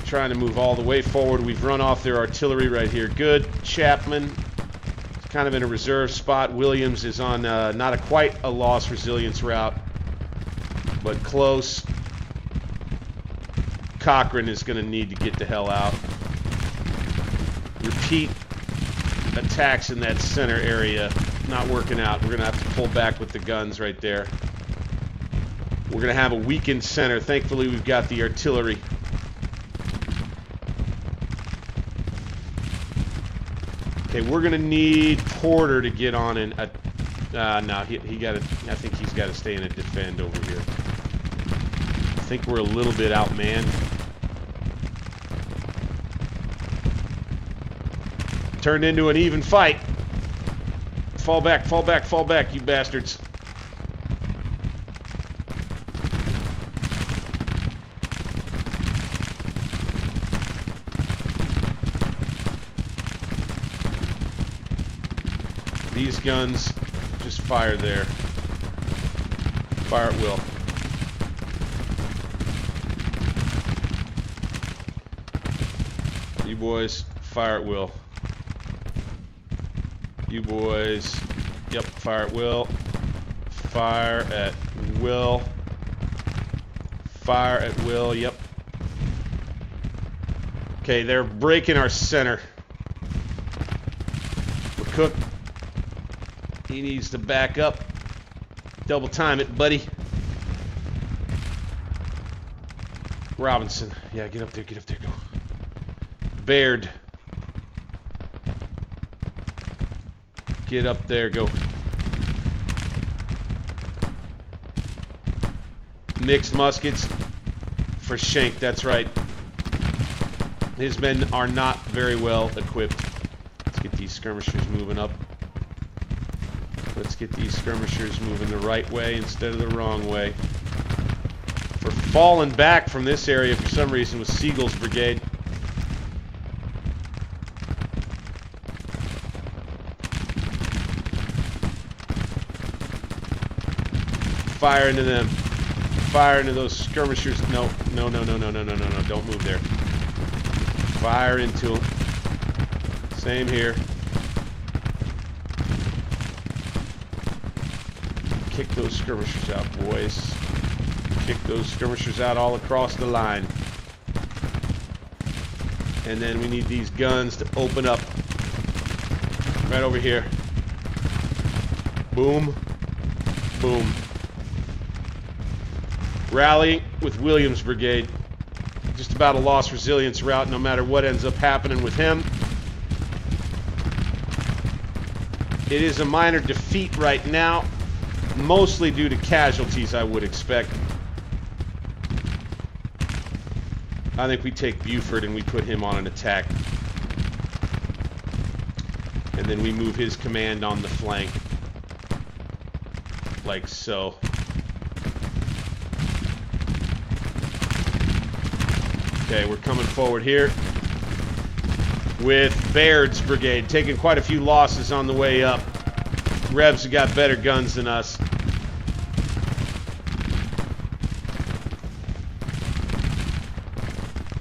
trying to move all the way forward. We've run off their artillery right here. Good. Chapman kind of in a reserve spot. Williams is on not quite a loss resilience route, but close. Cochran is going to need to get the hell out. Repeat attacks in that center area. Not working out. We're going to have to pull back with the guns right there. We're going to have a weakened center. Thankfully, we've got the artillery. Okay, we're going to need Porter to get on and... no, he got to... I think he's got to stay in and defend over here. I think we're a little bit outmanned. Turned into an even fight. Fall back, fall back, fall back, you bastards. These guns, just fire there. Fire at will. You boys, fire at will. You boys, yep, fire at will. Fire at will. Fire at will, yep. Okay, they're breaking our center. McCook, he needs to back up. Double time it, buddy. Robinson, yeah, get up there, go. Baird. Get up there, go. Mixed muskets for Schenck, that's right. His men are not very well equipped. Let's get these skirmishers moving up. Let's get these skirmishers moving the right way instead of the wrong way. We're falling back from this area for some reason with Siegel's brigade. Fire into them. Fire into those skirmishers. No. Don't move there. Fire into them. Same here. Kick those skirmishers out, boys. Kick those skirmishers out all across the line. And then we need these guns to open up. Right over here. Boom. Boom. Rally with Williams' brigade. Just about a lost resilience route no matter what ends up happening with him. It is a minor defeat right now, mostly due to casualties, I would expect. I think we take Buford and we put him on an attack. And then we move his command on the flank. Like so. Okay, we're coming forward here with Baird's brigade, taking quite a few losses on the way up. Rebs have got better guns than us.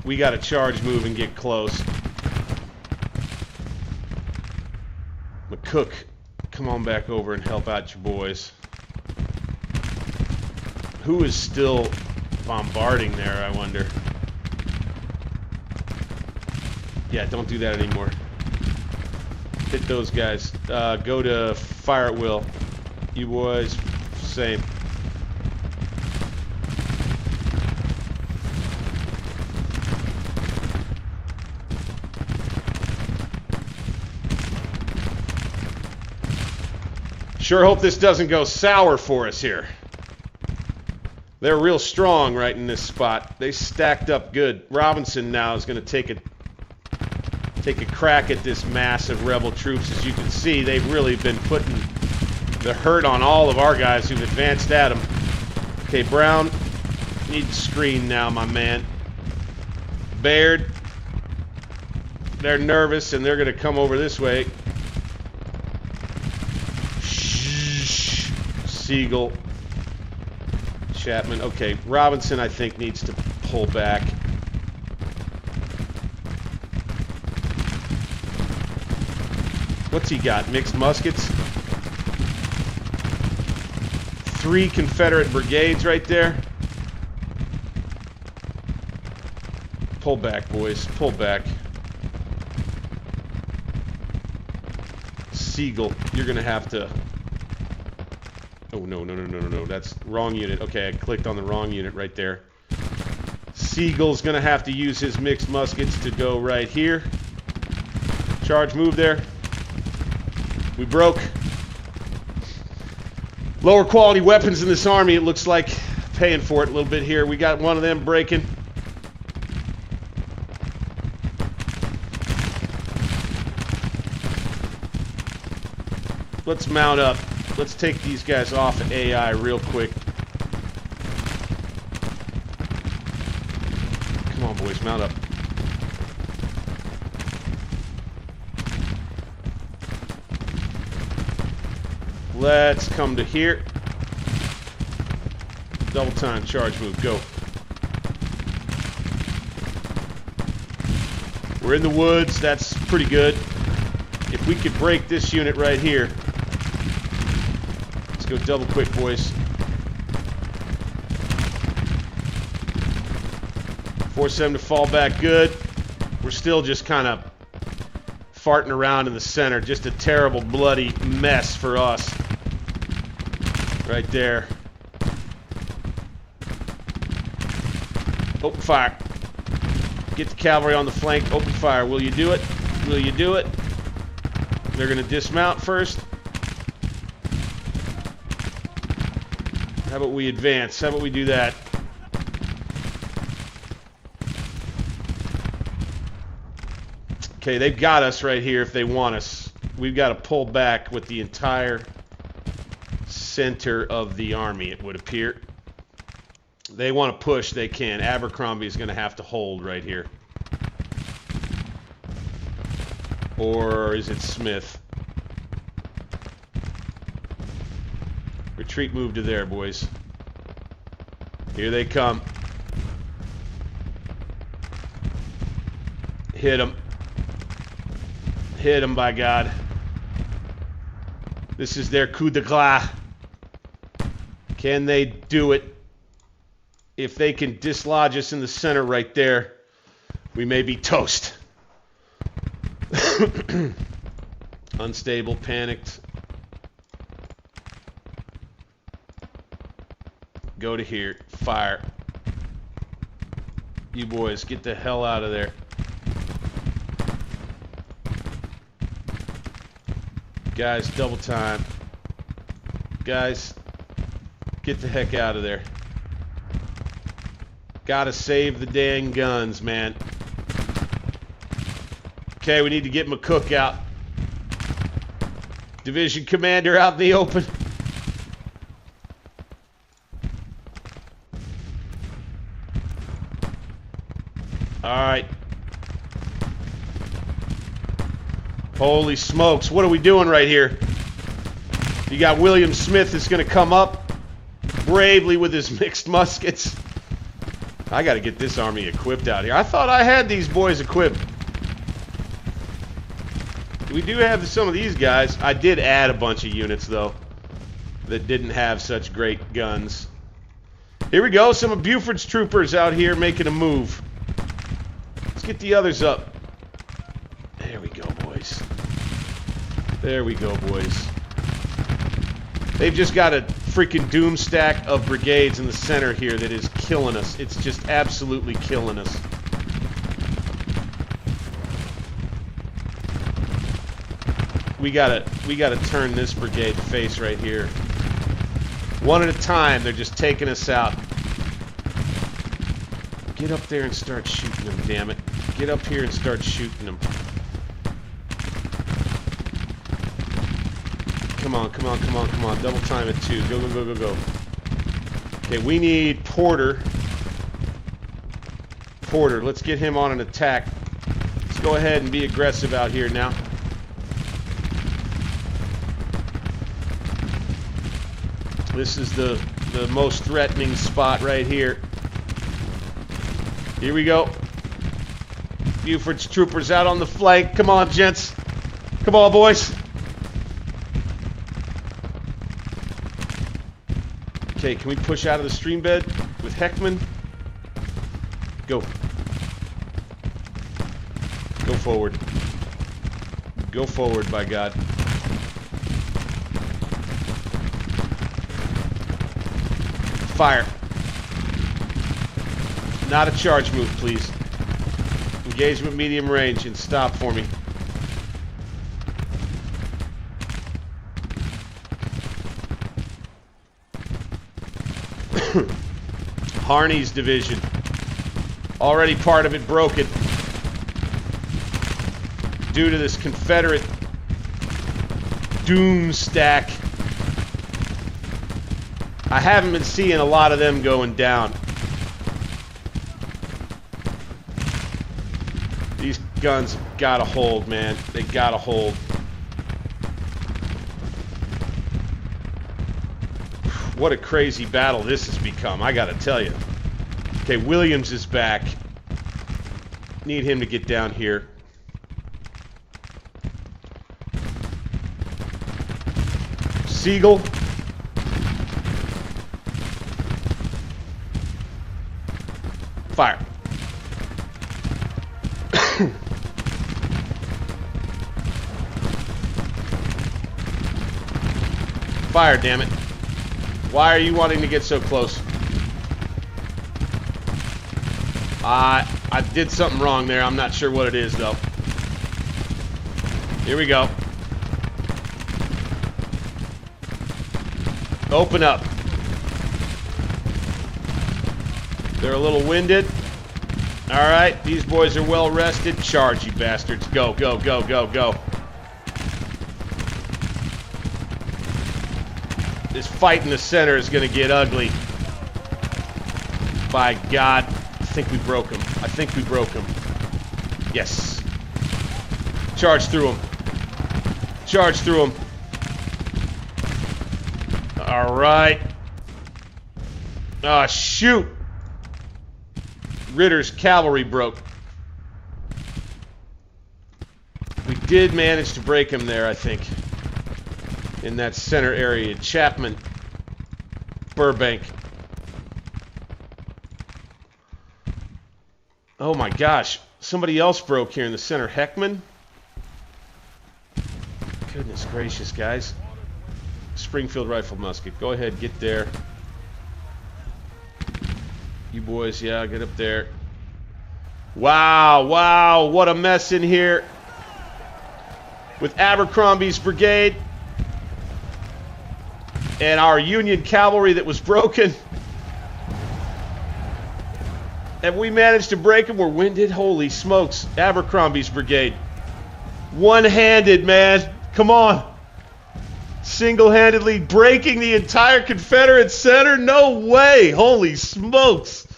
We got to charge, move, and get close. McCook, come on back over and help out your boys. Who is still bombarding there, I wonder? Yeah, don't do that anymore. Hit those guys. Go to fire at will. You boys, same. Sure hope this doesn't go sour for us here. They're real strong right in this spot. They stacked up good. Robinson now is going to take a crack at this mass of rebel troops. As you can see, they've really been putting the hurt on all of our guys who've advanced at them. Okay, Brown, need to screen now, my man. Baird, they're nervous and they're going to come over this way. Siegel, Chapman. Okay, Robinson, I think, needs to pull back. What's he got? Mixed muskets? 3 Confederate brigades right there. Pull back, boys. Pull back. Siegel, you're going to have to... Oh, no. That's wrong unit. Okay, I clicked on the wrong unit right there. Siegel's going to have to use his mixed muskets to go right here. Charge move there. We broke. Lower quality weapons in this army, it looks like. Paying for it a little bit here. We got one of them breaking. Let's mount up. Let's take these guys off of AI real quick. Come on, boys, mount up. Let's come to here. Double time, charge move, go. We're in the woods, that's pretty good. If we could break this unit right here. Let's go double quick, boys. Force them to fall back, good. We're still just kind of farting around in the center. Just a terrible, bloody mess for us. Right there. Open fire. Get the cavalry on the flank. Open fire. Will you do it? Will you do it? They're going to dismount first. How about we advance? How about we do that? Okay, they've got us right here if they want us. We've got to pull back with the entire center of the army, it would appear. They want to push, they can. Abercrombie is going to have to hold right here. Or is it Smith? Retreat move to there, boys. Here they come. Hit them. Hit them, by God. This is their coup de grace. Can they do it? If they can dislodge us in the center right there, we may be toast. Unstable, panicked. Go to here. Fire. You boys, get the hell out of there. Guys, double time. Guys, get the heck out of there. Gotta save the dang guns, man. Okay, we need to get McCook out. Division commander out in the open. Alright. Holy smokes, what are we doing right here? You got William Smith that's going to come up bravely with his mixed muskets. I got to get this army equipped out here. I thought I had these boys equipped. We do have some of these guys. I did add a bunch of units, though, that didn't have such great guns. Here we go. Some of Buford's troopers out here making a move. Let's get the others up. There we go, boys. There we go, boys. They've just got a freaking doom stack of brigades in the center here that is killing us. It's just absolutely killing us. We gotta turn this brigade face right here. One at a time, they're just taking us out. Get up there and start shooting them, damn it. Get up here and start shooting them. Come on, come on, come on, come on. Double time at 2. Go, go, go, go, go. Okay, we need Porter. Porter, let's get him on an attack. Let's go ahead and be aggressive out here now. This is the most threatening spot right here. Here we go. Buford's troopers out on the flank. Come on, gents. Come on, boys. Okay, can we push out of the stream bed with Heckman? Go. Go forward. Go forward, by God. Fire. Not a charge move, please. Engagement medium range and stop for me. Harney's division. Already part of it broken. Due to this Confederate doom stack. I haven't been seeing a lot of them going down. These guns gotta hold, man. They gotta hold. What a crazy battle this has become, I gotta tell you. Okay, Williams is back. Need him to get down here. Siegel. Fire. Fire, damn it. Why are you wanting to get so close? I did something wrong there. I'm not sure what it is, though. Here we go. Open up. They're a little winded. All right, these boys are well rested. Charge, you bastards. Go, go, go, go, go. This fight in the center is going to get ugly. By God. I think we broke him. I think we broke him. Yes. Charge through him. Charge through him. All right. Ah, shoot. Ritter's cavalry broke. We did manage to break him there, I think. In that center area. Chapman. Burbank. Oh my gosh. Somebody else broke here in the center. Heckman? Goodness gracious, guys. Springfield rifle musket. Go ahead, get there. You boys, yeah, get up there. Wow, wow, what a mess in here. With Abercrombie's brigade. And our Union cavalry that was broken. And we managed to break them. We're winded. Holy smokes. Abercrombie's brigade. One-handed, man. Come on. Single-handedly breaking the entire Confederate center? No way. Holy smokes.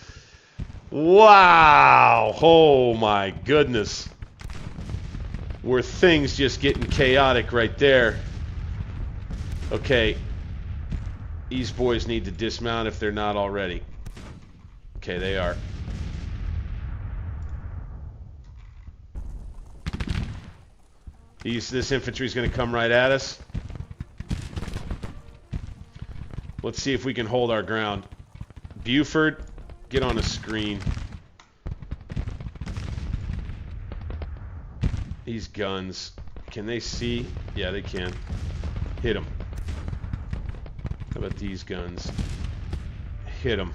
Wow. Oh, my goodness. Were things just getting chaotic right there. Okay. These boys need to dismount if they're not already. Okay, they are. This infantry is going to come right at us. Let's see if we can hold our ground. Buford, get on a screen. These guns, can they see? Yeah, they can. Hit them. How about these guns? Hit them.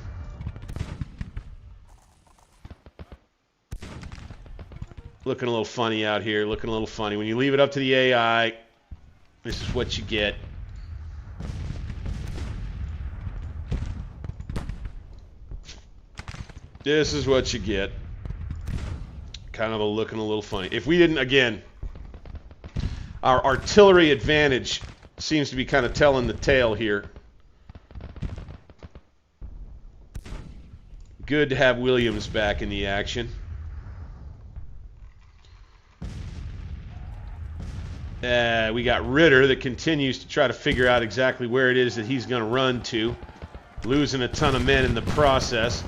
Looking a little funny out here, looking a little funny. When you leave it up to the AI, this is what you get. This is what you get. Kind of looking a little funny. If we didn't, again, our artillery advantage seems to be kind of telling the tale here. Good to have Williams back in the action. We got Ritter that continues to try to figure out exactly where it is that he's going to run to. Losing a ton of men in the process.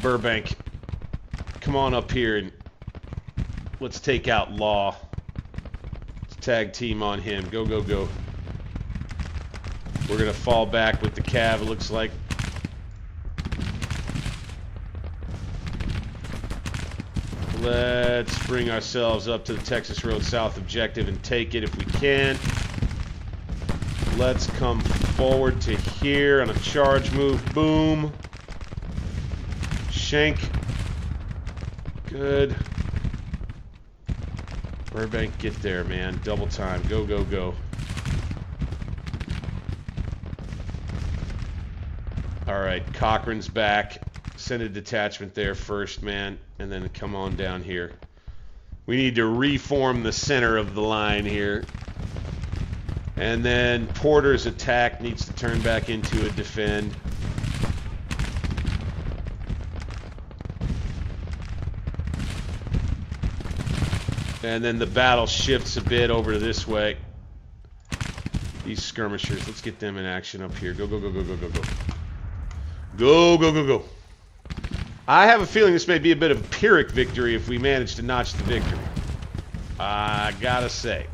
Burbank, come on up here and let's take out Law. Let's tag team on him. Go, go, go. We're going to fall back with the cav, it looks like. Let's bring ourselves up to the Texas Road South objective and take it if we can. Let's come forward to here on a charge move. Boom. Shank. Good. Burbank, get there, man. Double time. Go, go, go. All right, Cochran's back. Send a detachment there first, man, and then come on down here. We need to reform the center of the line here. And then Porter's attack needs to turn back into a defend. And then the battle shifts a bit over to this way. These skirmishers, let's get them in action up here. Go, go, go, go, go, go, go. Go, go, go, go. I have a feeling this may be a bit of a Pyrrhic victory if we manage to notch the victory. I gotta say.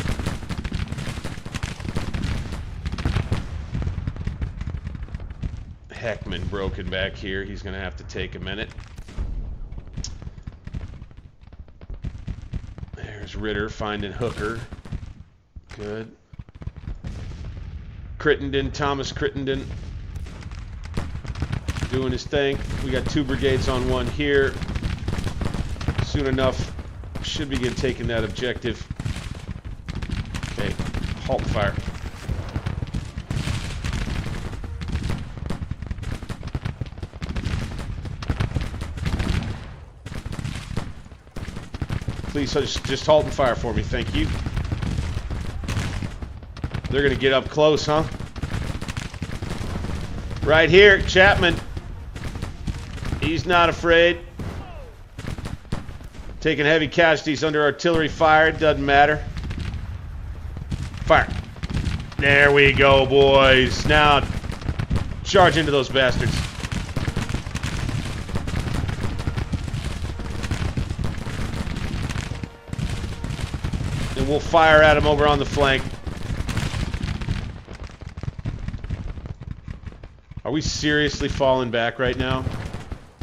Heckman broken back here. He's gonna have to take a minute. There's Ritter finding Hooker. Good. Crittenden, Thomas Crittenden. Doing his thing. We got 2 brigades on one here. Soon enough, should begin taking that objective. Okay, halt fire. Please just halt and fire for me, thank you. They're gonna get up close, huh? Right here, Chapman. He's not afraid. Taking heavy casualties under artillery fire. Doesn't matter. Fire. There we go, boys. Now, charge into those bastards. And we'll fire at them over on the flank. Are we seriously falling back right now?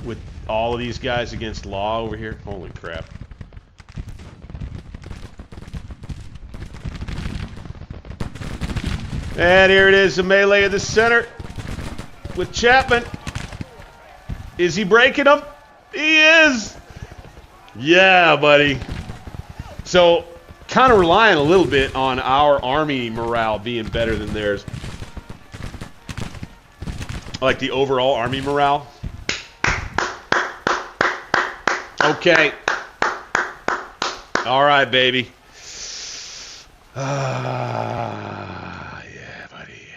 With all of these guys against law over here? Holy crap. And here it is, the melee of the center with Chapman. Is he breaking them? He is! Yeah, buddy. So, kind of relying a little bit on our army morale being better than theirs. Like the overall army morale. Okay. All right, baby. Yeah, buddy.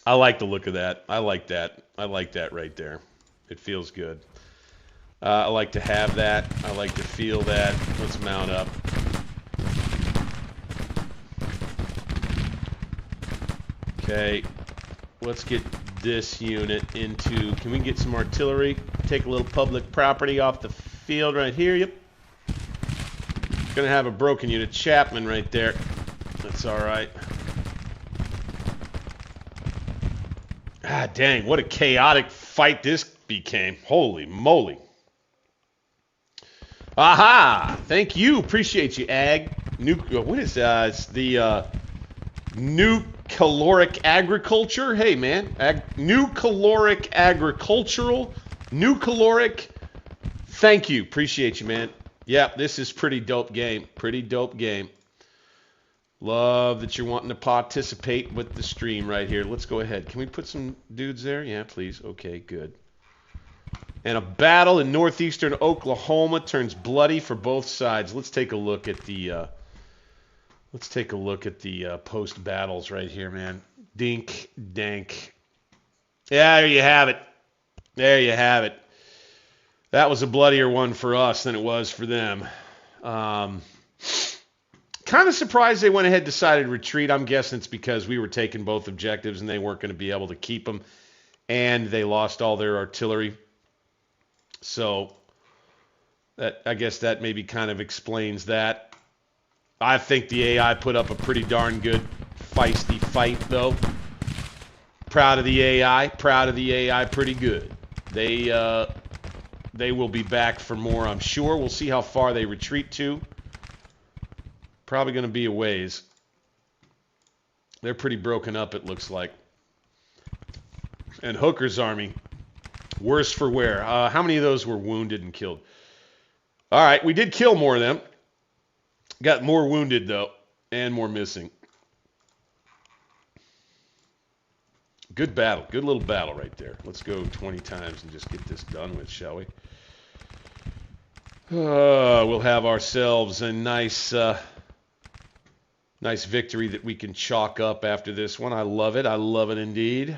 I like the look of that. I like that. I like that right there. It feels good. I like to have that. I like to feel that. Let's mount up. Okay. Let's get this unit into... Can we get some artillery? Take a little public property off the field right here. Yep. Gonna have a broken unit. Chapman right there. That's alright. Ah, dang. What a chaotic fight this became. Holy moly. Aha! Thank you. Appreciate you, Ag. What is that? It's the new caloric agriculture. Hey, man. New caloric agricultural. New caloric. Thank you. Appreciate you, man. Yeah, this is pretty dope game. Pretty dope game. Love that you're wanting to participate with the stream right here. Let's go ahead. Can we put some dudes there? Yeah, please. Okay, good. And a battle in northeastern Oklahoma turns bloody for both sides. Let's take a look at the post battles right here, man. Dink, dank. Yeah, there you have it. There you have it. That was a bloodier one for us than it was for them. Kind of surprised they went ahead and decided to retreat. I'm guessing it's because we were taking both objectives and they weren't going to be able to keep them. And they lost all their artillery. So I guess that maybe kind of explains that. I think the AI put up a pretty darn good feisty fight, though. Proud of the AI. Proud of the AI pretty good. They will be back for more, I'm sure. We'll see how far they retreat to. Probably going to be a ways. They're pretty broken up, it looks like. And Hooker's army, worse for wear. How many of those were wounded and killed? All right, we did kill more of them. Got more wounded, though, and more missing. Good battle. Good little battle right there. Let's go 20 times and just get this done with, shall we? We'll have ourselves a nice nice victory that we can chalk up after this one. I love it. I love it indeed.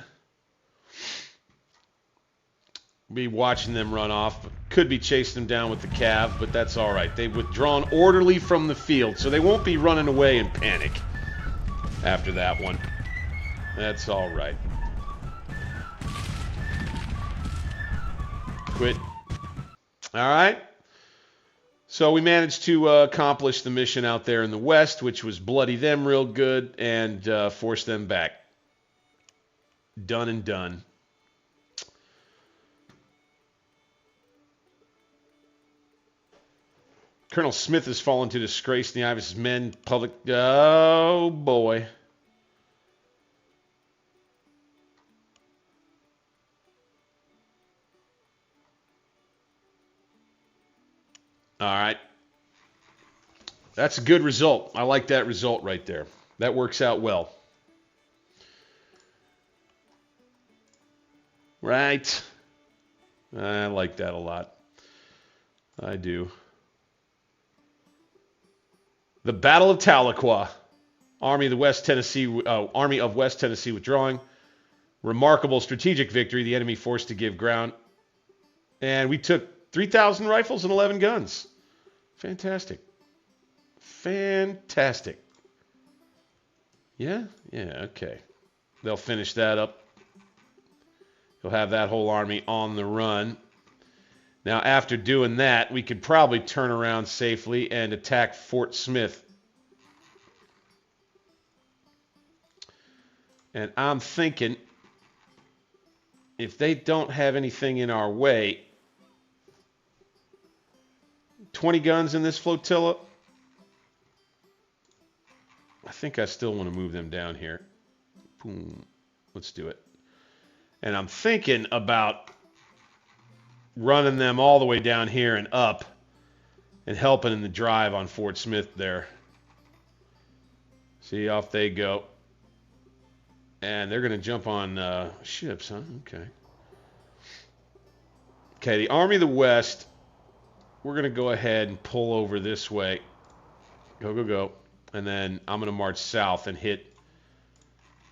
Be watching them run off. Could be chasing them down with the cav, but that's all right. They've withdrawn orderly from the field, so they won't be running away in panic after that one. That's all right. Quit. All right. So we managed to accomplish the mission out there in the west, which was bloody them real good and force them back. Done and done. Colonel Smith has fallen to disgrace in the eye of his men. Public. Oh, boy. All right. That's a good result. I like that result right there. That works out well. Right. I like that a lot. I do. The Battle of Tahlequah. Army of West Tennessee withdrawing. Remarkable strategic victory. The enemy forced to give ground. And we took 3,000 rifles and 11 guns. Fantastic. Fantastic. Yeah? Yeah, okay. They'll finish that up. You'll have that whole army on the run. Now, after doing that, we could probably turn around safely and attack Fort Smith. And I'm thinking, if they don't have anything in our way, 20 guns in this flotilla, I think I still want to move them down here. Boom. Let's do it. And I'm thinking about running them all the way down here and up and helping in the drive on Fort Smith there. See, off they go. And they're going to jump on ships, huh? Okay. Okay, the Army of the West, we're going to go ahead and pull over this way. Go, go, go. And then I'm going to march south and hit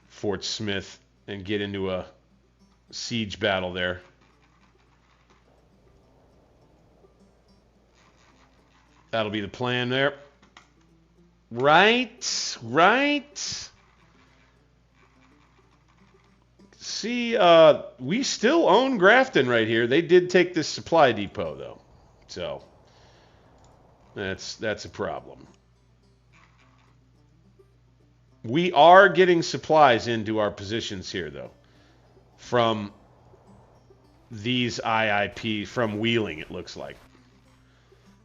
Fort Smith and get into a siege battle there. That'll be the plan there. Right, right. See, we still own Grafton right here. They did take this supply depot, though. So, that's a problem. We are getting supplies into our positions here, though, from these IIP, from Wheeling, it looks like,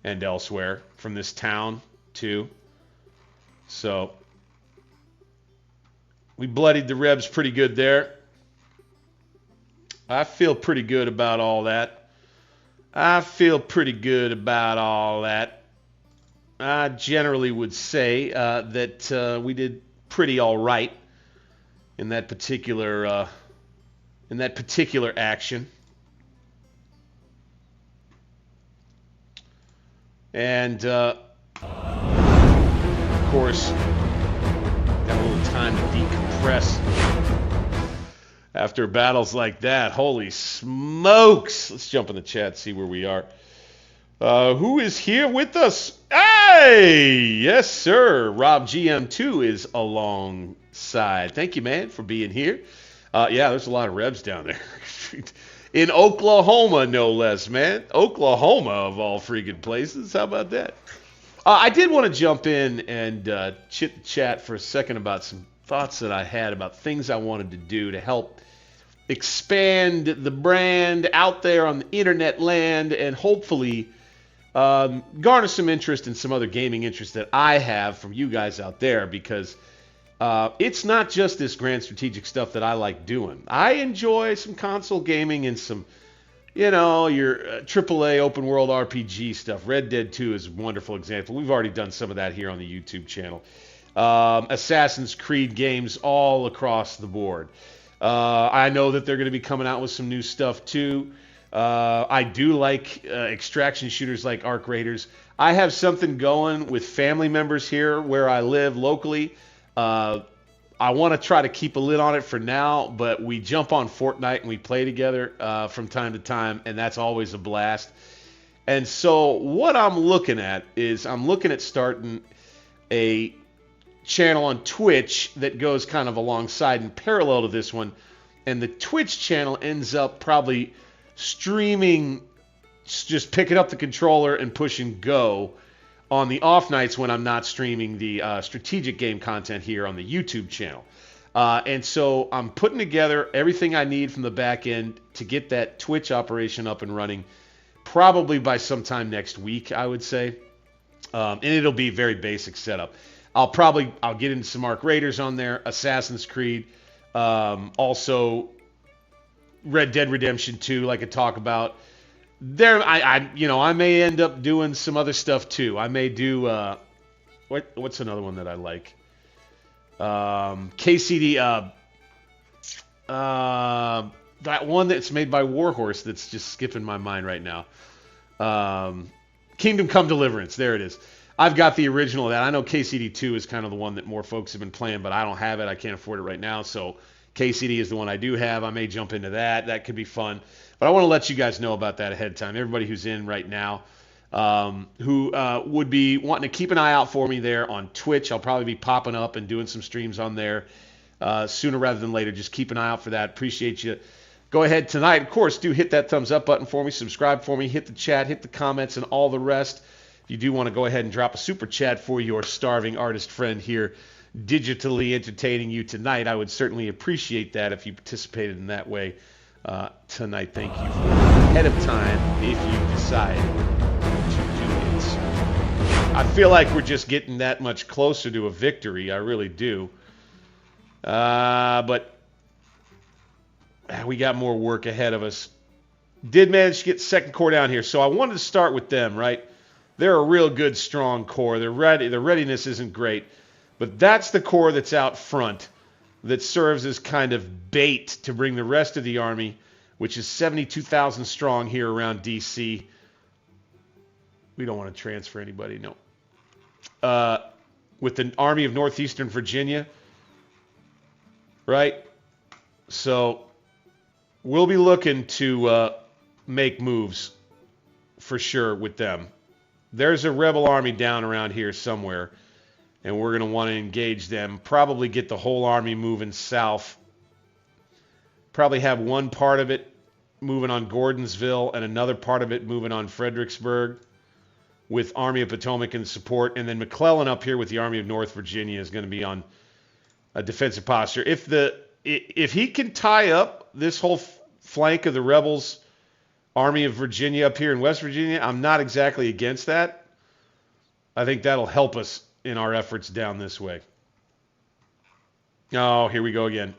and elsewhere, from this town, too. So, we bloodied the Rebs pretty good there. I feel pretty good about all that. I feel pretty good about all that. I generally would say that we did pretty all right in that particular action. And of course, got a little time to decompress after battles like that. Holy smokes! Let's jump in the chat, see where we are. Who is here with us? Hey! Yes, sir. Rob GM2 is alongside. Thank you, man, for being here. Yeah, there's a lot of Rebs down there. In Oklahoma, no less, man. Oklahoma, of all freaking places. How about that? I did want to jump in and chit-chat for a second about some thoughts that I had about things I wanted to do to help expand the brand out there on the internet land and hopefully garner some interest in some other gaming interests that I have from you guys out there, because it's not just this grand strategic stuff that I like doing. I enjoy some console gaming and some, you know, your AAA open world RPG stuff. Red Dead 2 is a wonderful example. We've already done some of that here on the YouTube channel. Assassin's Creed games all across the board. I know that they're going to be coming out with some new stuff too. I do like extraction shooters like Arc Raiders. I have something going with family members here where I live locally. I want to try to keep a lid on it for now, but we jump on Fortnite and we play together from time to time, and that's always a blast. And so what I'm looking at is I'm looking at starting a channel on Twitch that goes kind of alongside and parallel to this one, and the Twitch channel ends up probably streaming, just picking up the controller and pushing go on the off nights when I'm not streaming the strategic game content here on the YouTube channel. And so I'm putting together everything I need from the back end to get that Twitch operation up and running probably by sometime next week, I would say. And it'll be very basic setup. I'll get into some Arc Raiders on there, Assassin's Creed, also Red Dead Redemption 2, like I talk about. There, I may end up doing some other stuff too. I may do what's another one that I like? KCD, that one that's made by Warhorse that's just skipping my mind right now. Kingdom Come Deliverance, there it is. I've got the original of that. I know KCD 2 is kind of the one that more folks have been playing, but I don't have it. I can't afford it right now, so KCD is the one I do have. I may jump into that. That could be fun. But I want to let you guys know about that ahead of time. Everybody who's in right now who would be wanting to keep an eye out for me there on Twitch. I'll probably be popping up and doing some streams on there sooner rather than later. Just keep an eye out for that. Appreciate you. Go ahead tonight. Of course, do hit that thumbs up button for me. Subscribe for me. Hit the chat. Hit the comments and all the rest. If you do want to go ahead and drop a super chat for your starving artist friend here, digitally entertaining you tonight, I would certainly appreciate that if you participated in that way tonight. Thank you for ahead of time if you decide to do it. I feel like we're just getting that much closer to a victory. I really do. But we got more work ahead of us. Did manage to get second corps down here, so I wanted to start with them, right? They're a real good, strong corps. They're ready. Their readiness isn't great. But that's the corps that's out front that serves as kind of bait to bring the rest of the army, which is 72,000 strong here around D.C. We don't want to transfer anybody, no. With the Army of Northeastern Virginia, right? So we'll be looking to make moves for sure with them. There's a rebel army down around here somewhere, and we're going to want to engage them. Probably get the whole army moving south. Probably have one part of it moving on Gordonsville and another part of it moving on Fredericksburg with Army of Potomac in support. And then McClellan up here with the Army of North Virginia is going to be on a defensive posture. If he can tie up this whole flank of the rebels' Army of Virginia up here in West Virginia, I'm not exactly against that. I think that'll help us in our efforts down this way. Oh, here we go again.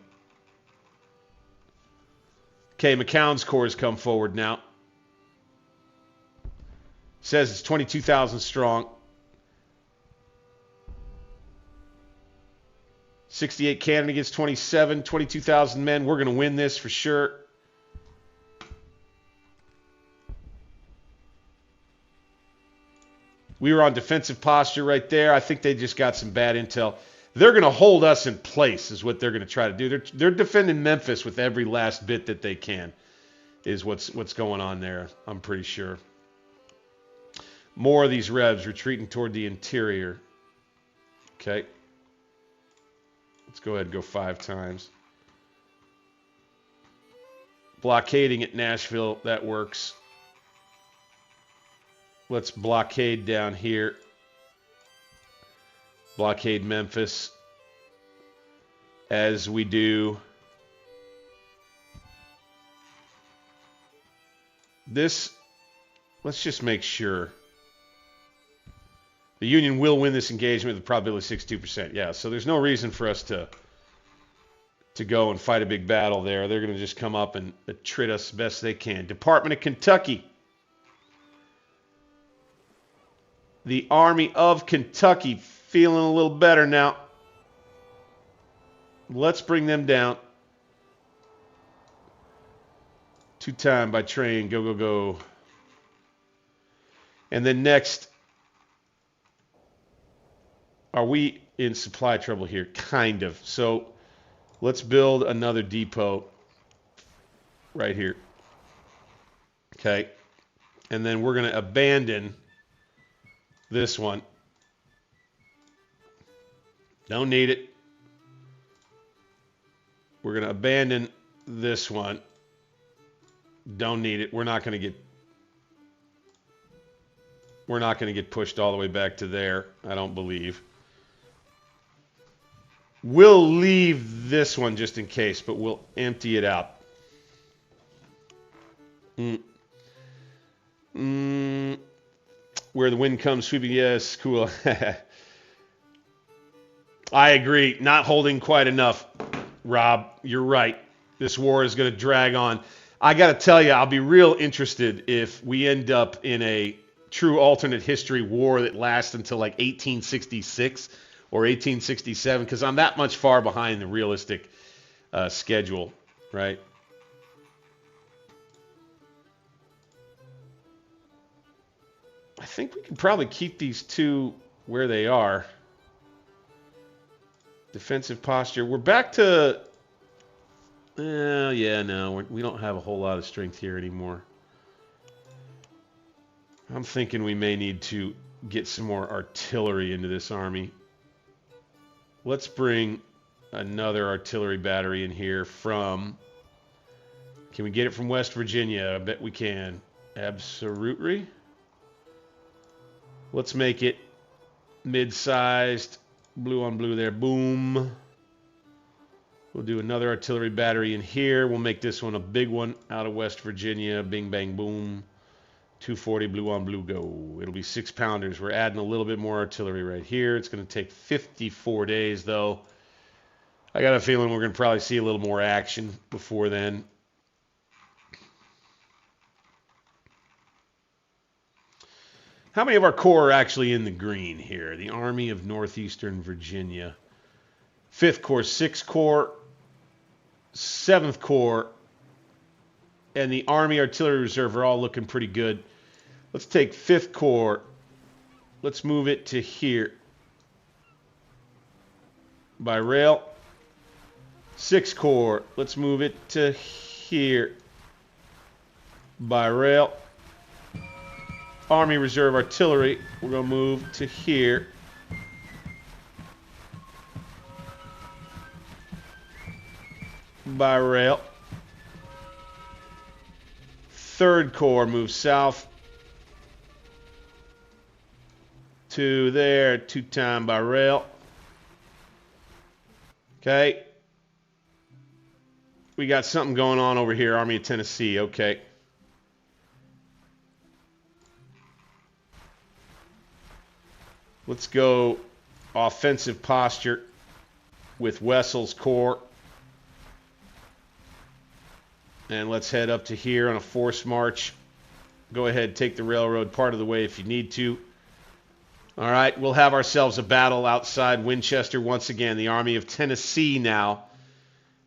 Okay, McCown's corps has come forward now. Says it's 22,000 strong. 68 cannon against 27, 22,000 men. We're going to win this for sure. We were on defensive posture right there. I think they just got some bad intel. They're going to hold us in place is what they're going to try to do. They're defending Memphis with every last bit that they can is what's going on there, I'm pretty sure. More of these Rebs retreating toward the interior. Okay. Let's go ahead and go 5 times. Blockading at Nashville, that works. Let's blockade down here. Blockade Memphis. as we do this. Let's just make sure. The Union will win this engagement with a probability of 62%. Yeah, so there's no reason for us to go and fight a big battle there. They're going to just come up and attrit us best they can. Department of Kentucky. The Army of Kentucky feeling a little better now. Let's bring them down. 2 time by train. Go, go, go. And then next, are we in supply trouble here? Kind of. So let's build another depot right here. Okay. And then we're going to abandon this one. Don't need it. We're going to abandon this one. Don't need it. We're not going to get pushed all the way back to there, I don't believe. We'll leave this one just in case, but we'll empty it out. Where the wind comes sweeping, yes, cool. I agree, not holding quite enough, Rob. You're right. This war is going to drag on. I got to tell you, I'll be real interested if we end up in a true alternate history war that lasts until like 1866 or 1867, because I'm that much far behind the realistic schedule, right? I think we can probably keep these two where they are. Defensive posture. We're back to... yeah, no, we don't have a whole lot of strength here anymore. I'm thinking we may need to get some more artillery into this army. Let's bring another artillery battery in here from... Can we get it from West Virginia? I bet we can. Absolutely. Let's make it mid-sized. Blue on blue there. Boom. We'll do another artillery battery in here. We'll make this one a big one out of West Virginia. Bing, bang, boom. 240 blue on blue, go. It'll be 6-pounders. We're adding a little bit more artillery right here. It's going to take 54 days, though. I got a feeling we're going to probably see a little more action before then. How many of our corps are actually in the green here? The Army of Northeastern Virginia. 5th Corps, 6th Corps, 7th Corps, and the Army Artillery Reserve are all looking pretty good. Let's take 5th Corps. Let's move it to here. By rail. 6th Corps. Let's move it to here. By rail. Army Reserve Artillery. We're going to move to here. By rail. 3rd Corps moves south to there, 2-time by rail. Okay. We got something going on over here, Army of Tennessee. Okay. Let's go offensive posture with Wessel's Corps. And let's head up to here on a forced march. Go ahead, take the railroad part of the way if you need to. All right, we'll have ourselves a battle outside Winchester once again. The Army of Tennessee now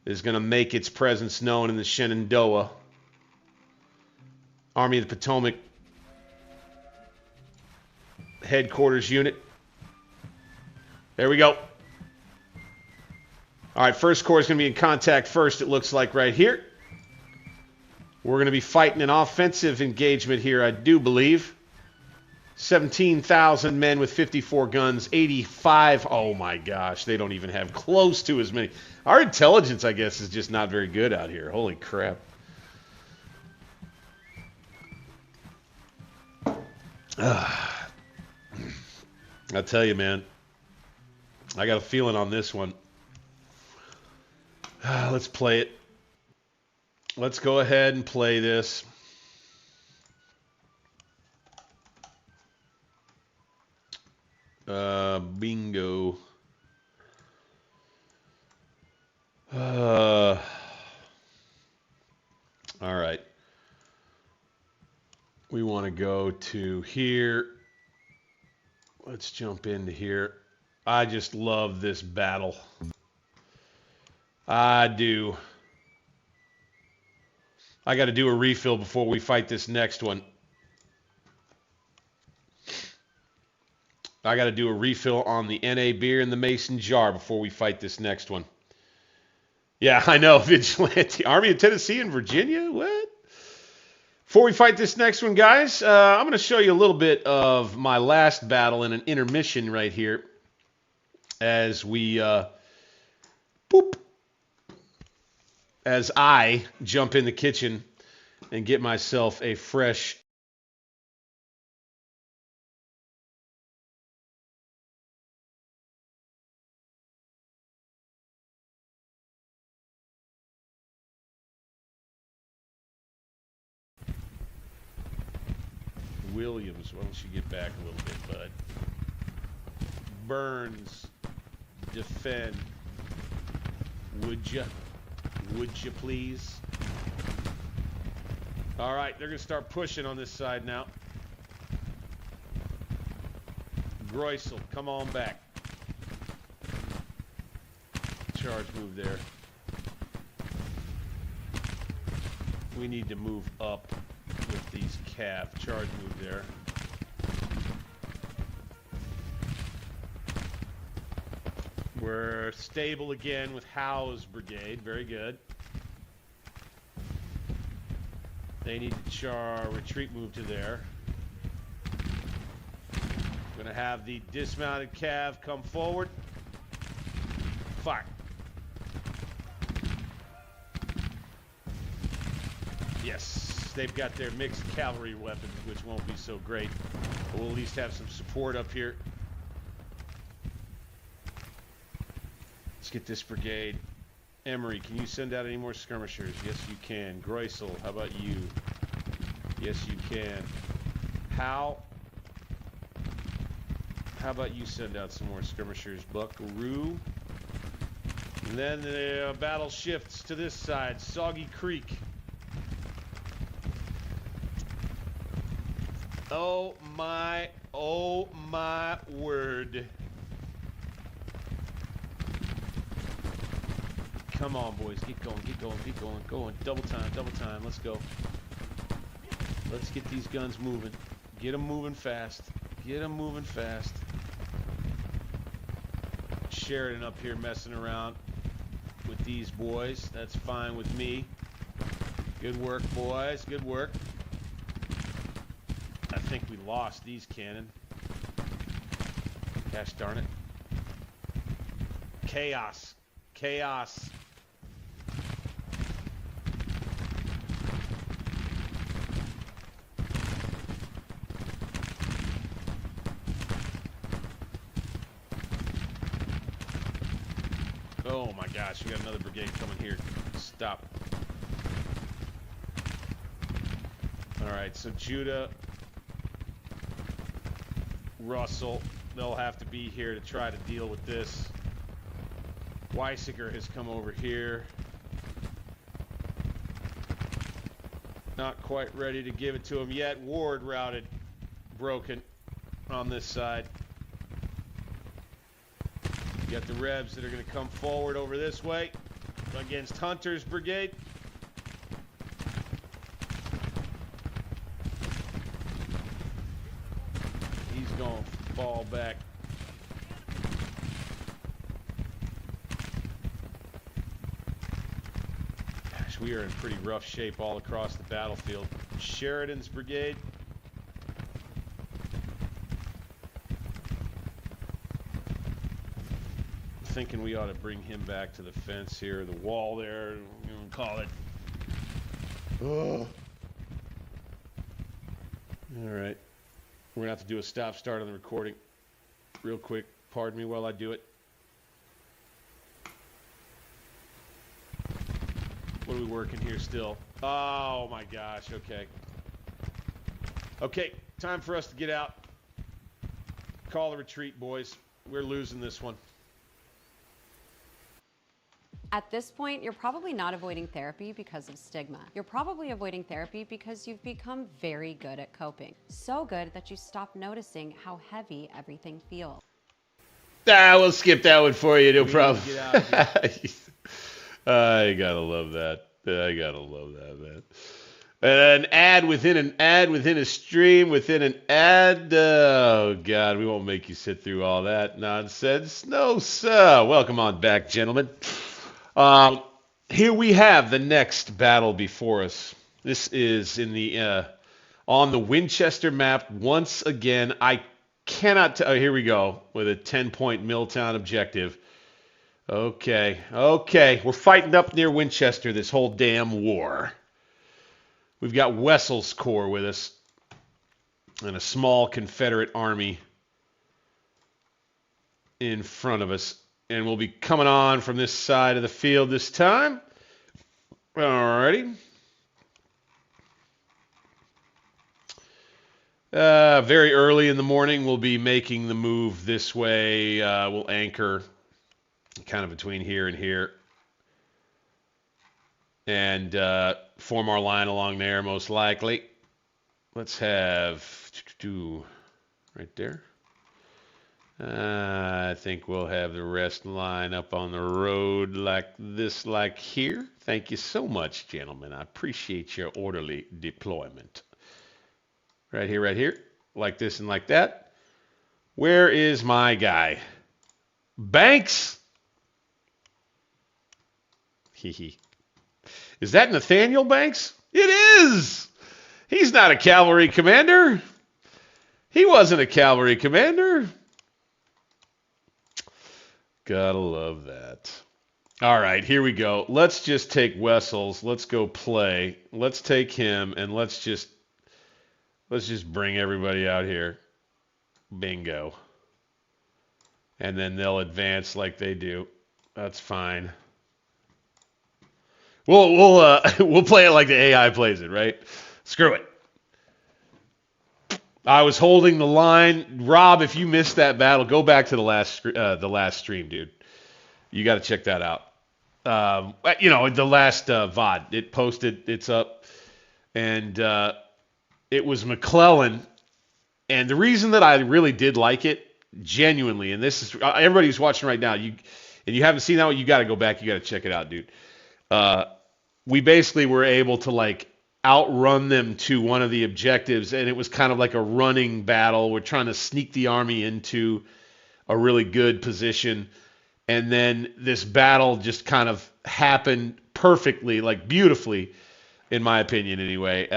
is going to make its presence known in the Shenandoah. Army of the Potomac headquarters unit. There we go. All right, 1st Corps is going to be in contact first, it looks like right here. We're going to be fighting an offensive engagement here, I do believe. 17,000 men with 54 guns, 85. Oh my gosh, they don't even have close to as many. Our intelligence, I guess, is just not very good out here. Holy crap. I'll tell you, man, I got a feeling on this one. Let's play it. Let's go ahead and play this. Bingo. All right. We want to go to here. Let's jump into here. I just love this battle. I do. I got to do a refill before we fight this next one. I got to do a refill on the NA beer in the mason jar before we fight this next one. Yeah, I know. Vigilante. Army of Tennessee and Virginia? What? Before we fight this next one, guys, I'm going to show you a little bit of my last battle in an intermission right here as we, as I jump in the kitchen and get myself a fresh Williams. Why don't you get back a little bit, bud? Burns, defend. Would you? Would you please? All right, they're going to start pushing on this side now. Greusel, come on back. Charge move there. We need to move up with these cav. Charge move there. We're stable again with Howe's brigade. Very good. They need to retreat move to there. Going to have the dismounted cav come forward. Fire. Yes, they've got their mixed cavalry weapons, which won't be so great. But we'll at least have some support up here. Let's get this brigade. Emery, can you send out any more skirmishers? Yes, you can. Greusel, how about you? Yes, you can. How about you send out some more skirmishers? Buckaroo. And then the battle shifts to this side. Soggy Creek. Oh my word. Come on, boys. Get going, get going, get going, going. Double time, let's go. Let's get these guns moving. Get them moving fast. Get them moving fast. Sheridan up here messing around with these boys. That's fine with me. Good work, boys. Good work. I think we lost these cannon. Gosh darn it. Chaos. Chaos. Oh my gosh, we got another brigade coming here. Stop. Alright, so Judah, Russell, they'll have to be here to try to deal with this. Weisiger has come over here. Not quite ready to give it to him yet. Ward routed, broken on this side. You got the Rebs that are going to come forward over this way against Hunter's brigade. He's going to fall back. Gosh, we are in pretty rough shape all across the battlefield. Sheridan's brigade. Thinking we ought to bring him back to the fence here, the wall there, you know, call it. Oh. All right. We're going to have to do a stop start on the recording real quick. Pardon me while I do it. What are we working here still? Oh my gosh, okay. Okay, time for us to get out. Call the retreat, boys. We're losing this one. At this point, you're probably not avoiding therapy because of stigma. You're probably avoiding therapy because you've become very good at coping. So good that you stop noticing how heavy everything feels. We'll skip that one for you, no problem. Get out of here. I gotta love that. I gotta love that, man. An ad within an ad within a stream within an ad. Oh, God, we won't make you sit through all that nonsense. No, sir. Welcome on back, gentlemen. Here we have the next battle before us. This is in the on the Winchester map once again. I cannot tell. Oh, here we go with a 10-point Milltown objective. Okay. We're fighting up near Winchester this whole damn war. We've got Wessel's Corps with us and a small Confederate army in front of us. And we'll be coming on from this side of the field this time. Alrighty. Very early in the morning, we'll be making the move this way. We'll anchor kind of between here and here. And form our line along there, most likely. Let's have right there. I think we'll have the rest line up on the road like this, like here. Thank you so much, gentlemen. I appreciate your orderly deployment. Right here, like this and like that. Where is my guy? Banks? Hee. Is that Nathaniel Banks? It is! He's not a cavalry commander. He wasn't a cavalry commander. Gotta love that. All right, here we go. Let's just take Wessels. Let's go play. Let's take him and let's just bring everybody out here. Bingo. And then they'll advance like they do. That's fine. We'll play it like the AI plays it, right? Screw it. I was holding the line. Rob, if you missed that battle, go back to the last stream, dude. You got to check that out. The last VOD. It posted. It's up. And it was McClellan. And the reason that I really did like it, genuinely, and this is everybody who's watching right now, and you haven't seen that one, you got to go back. You got to check it out, dude. We basically were able to outrun them to one of the objectives, and it was kind of like a running battle. We're trying to sneak the army into a really good position, and then this battle just kind of happened perfectly, beautifully, in my opinion anyway,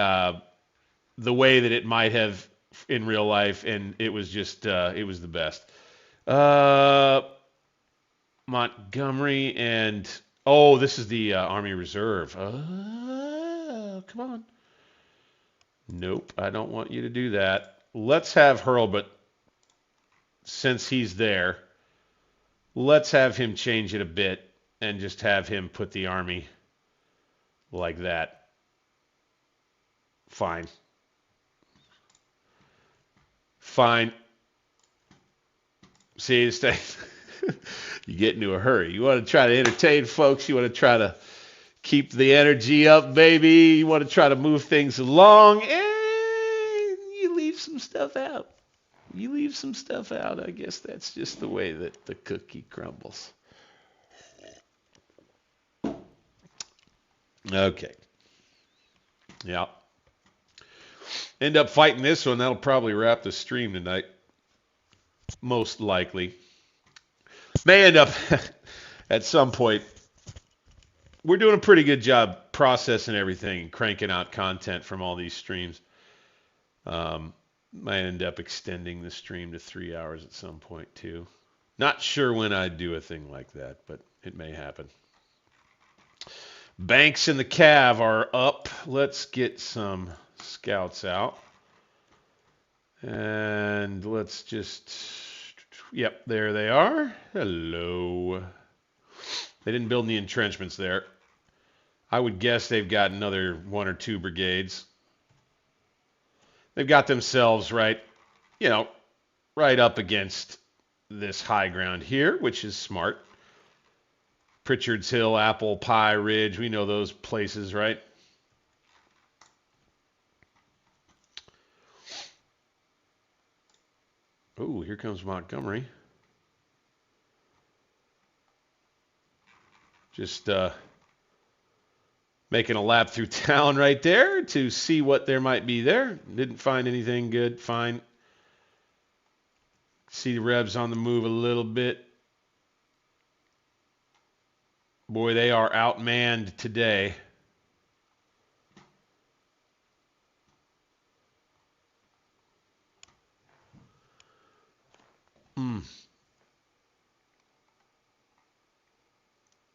the way that it might have in real life, and it was just, it was the best. Montgomery and... Oh, this is the Army Reserve. Come on. Nope, I don't want you to do that. Let's have Hurlbut, since he's there, let's have him change it a bit and just have him put the army like that. Fine. See, you get into a hurry. You want to try to entertain folks. You want to try to keep the energy up, baby. You want to try to move things along, and you leave some stuff out. I guess that's just the way that the cookie crumbles. Okay. Yeah. End up fighting this one. That'll probably wrap the stream tonight. Most likely. May end up at some point. We're doing a pretty good job processing everything and cranking out content from all these streams. Might end up extending the stream to 3 hours at some point too. Not sure when I'd do a thing like that, but it may happen. Banks and the Cav are up. Let's get some scouts out. And let's just... Yep, there they are. Hello. They didn't build any entrenchments there. I would guess they've got another 1 or 2 brigades. They've got themselves right, you know, right up against this high ground here, which is smart. Pritchard's Hill, Apple Pie Ridge, we know those places, right? Oh, here comes Montgomery. Just making a lap through town right there to see what there might be there. Didn't find anything good. Fine. See the Rebs on the move a little bit. Boy, they are outmanned today.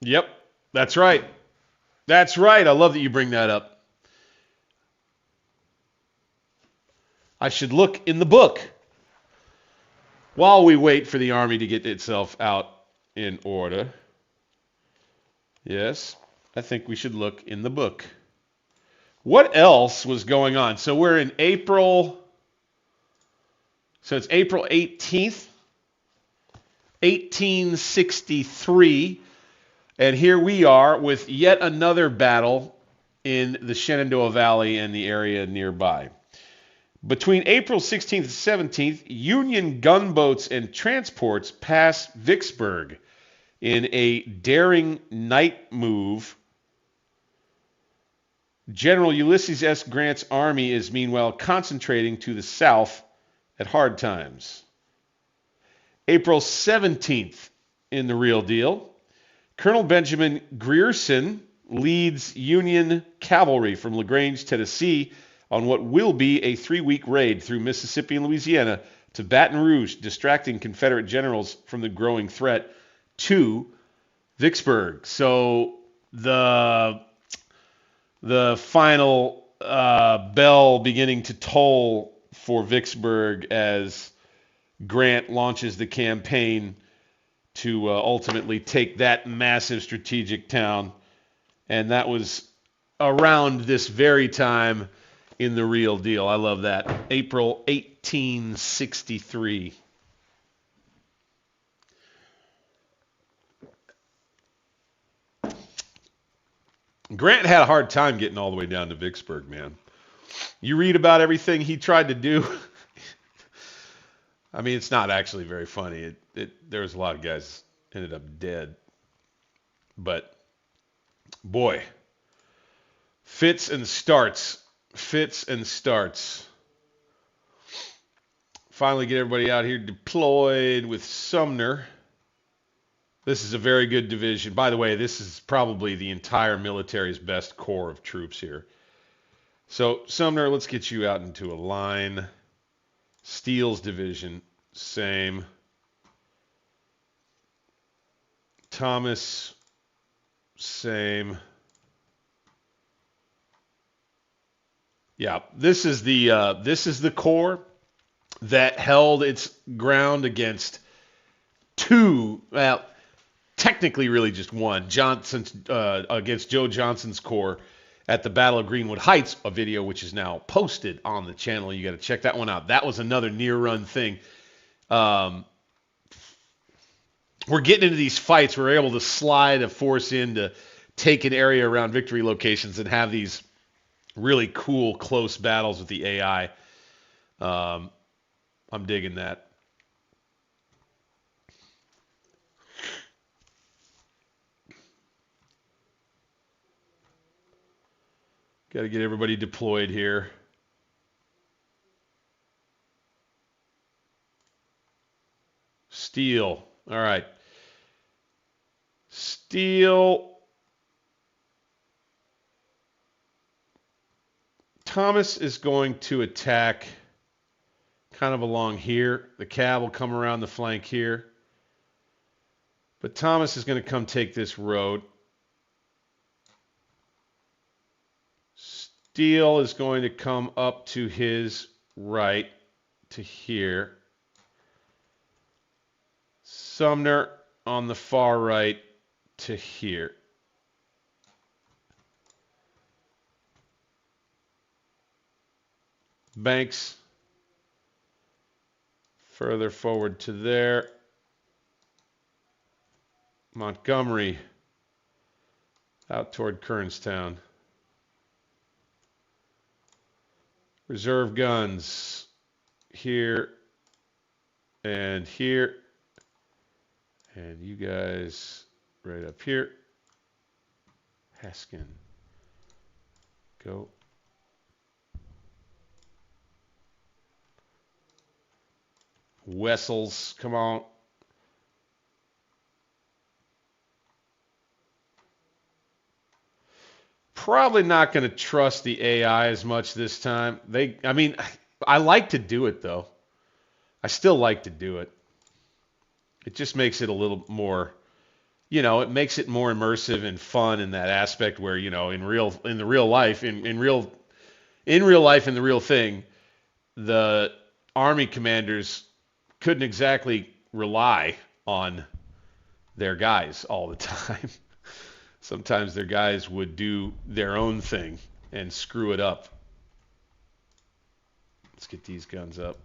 Yep, that's right. That's right. I love that you bring that up. I should look in the book while we wait for the Army to get itself out in order. Yes, I think we should look in the book. What else was going on? So we're in April. So it's April 18th, 1863. And here we are with yet another battle in the Shenandoah Valley and the area nearby. Between April 16th and 17th, Union gunboats and transports pass Vicksburg in a daring night move. General Ulysses S. Grant's army is meanwhile concentrating to the south at Hard Times. April 17th in the real deal. Colonel Benjamin Grierson leads Union cavalry from LaGrange, Tennessee, on what will be a 3-week raid through Mississippi and Louisiana to Baton Rouge, distracting Confederate generals from the growing threat to Vicksburg. So the final bell beginning to toll for Vicksburg as Grant launches the campaign to ultimately take that massive strategic town. And that was around this very time in the real deal. I love that. April 1863. Grant had a hard time getting all the way down to Vicksburg, man. You read about everything he tried to do. I mean, it's not actually very funny. There was a lot of guys ended up dead. But, boy, fits and starts. Finally get everybody out here deployed with Sumner. This is a very good division. By the way, this is probably the entire military's best corps of troops here. So, Sumner, let's get you out into a line. Steele's division, same. Thomas, same. Yeah, this is the corps that held its ground against two, well, technically really just one, Johnson's against Joe Johnson's corps at the Battle of Greenwood Heights, a video which is now posted on the channel. You got to check that one out. That was another near-run thing. We're getting into these fights. We're able to slide a force in to take an area around victory locations and have these really cool close battles with the AI. I'm digging that. Got to get everybody deployed here. Steele. All right. Steele. Thomas is going to attack kind of along here. The cav will come around the flank here. But Thomas is going to come take this road. Steele is going to come up to his right to here. Sumner on the far right to here. Banks further forward to there. Montgomery out toward Kernstown. Reserve guns here and here. And you guys right up here. Haskin. Go. Wessels, come on. Probably not going to trust the AI as much this time. I mean, I like to do it though. I still like to do it. It just makes it a little more, it makes it more immersive and fun in that aspect where, in the real life, in real life, in the real thing, the Army commanders couldn't exactly rely on their guys all the time. Sometimes their guys would do their own thing and screw it up. Let's get these guns up.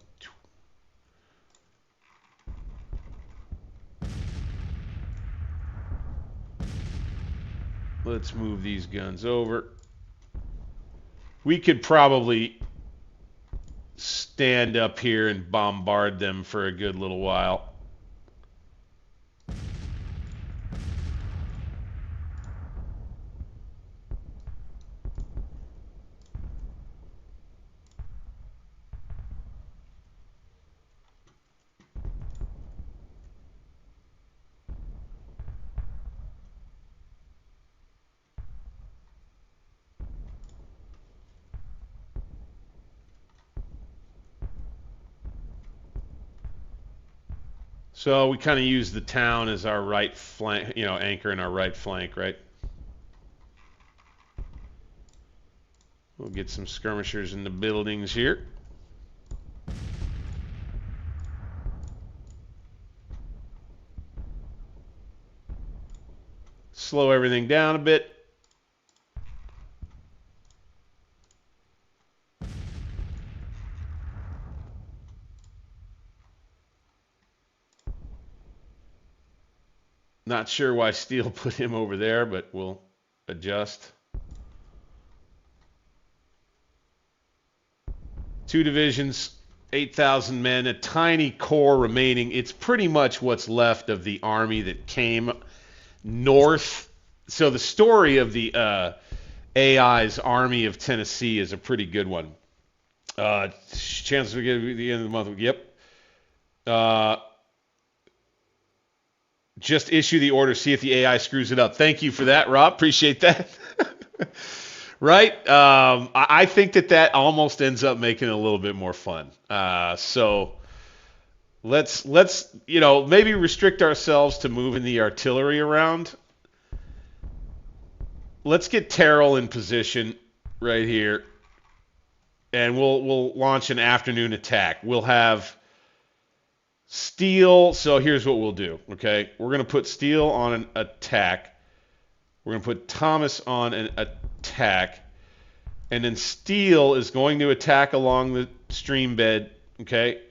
Let's move these guns over. We could probably stand up here and bombard them for a good little while. So we kind of use the town as our right flank, anchor in our right flank, right? We'll get some skirmishers in the buildings here. Slow everything down a bit. Not sure why Steele put him over there, but we'll adjust. 2 divisions, 8,000 men, a tiny corps remaining. It's pretty much what's left of the army that came north. So the story of the AI's Army of Tennessee is a pretty good one. Chances we get at the end of the month. Yep. Just issue the order, see if the AI screws it up. Thank you for that, Rob. Appreciate that. Right? I think that almost ends up making it a little bit more fun. So let's maybe restrict ourselves to moving the artillery around. Let's get Terrell in position right here, and we'll launch an afternoon attack. We'll have Steele. So here's what we'll do. Okay, we're gonna put Steele on an attack. We're gonna put Thomas on an attack, and then Steele is going to attack along the stream bed. Okay,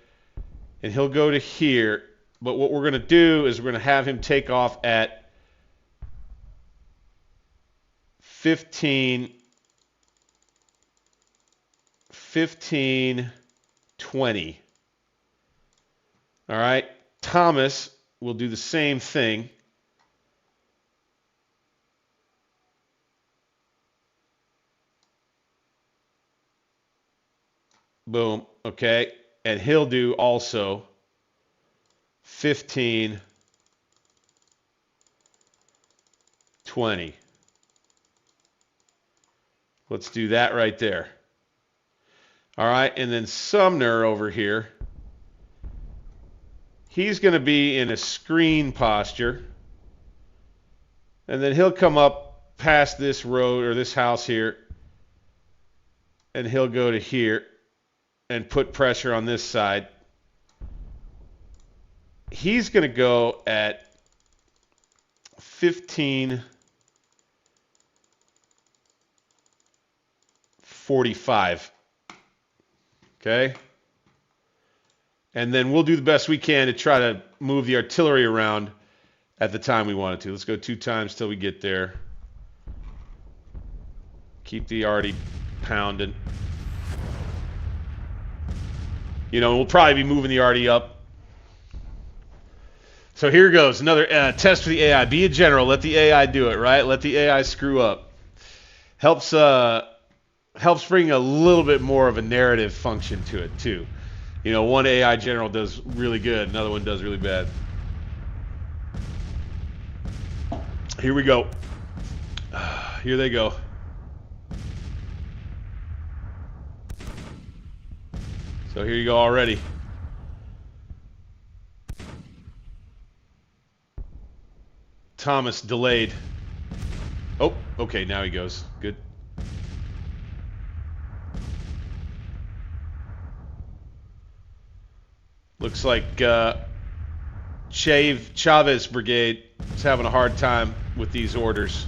and he'll go to here. But what we're gonna do is we're gonna have him take off at 15:20. All right, Thomas will do the same thing. Boom, okay, and he'll do also 15:20. Let's do that right there. All right, and then Sumner over here, he's going to be in a screen posture, and then he'll come up past this road or this house here, and he'll go to here and put pressure on this side. He's going to go at 15:45. Okay? And then we'll do the best we can to try to move the artillery around at the time we want it to. Let's go 2 times till we get there. Keep the arty pounding. You know, we'll probably be moving the arty up. So here goes, another test for the AI. Be a general. Let the AI do it, right? Let the AI screw up. Helps bring a little bit more of a narrative function to it, too. You know, one AI general does really good, another one does really bad. Here we go. Here they go. So here you go already. Thomas delayed. Oh, okay, now he goes. Good. Looks like Chavez Brigade is having a hard time with these orders.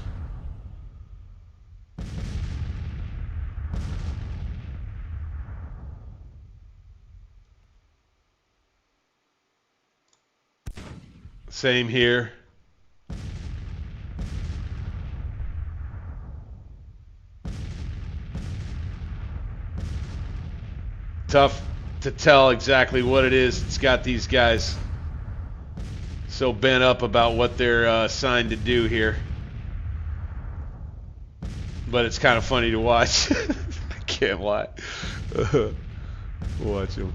Same here. Tough to tell exactly what it is. It's got these guys so bent up about what they're assigned to do here. But it's kind of funny to watch. I can't lie. Watch them.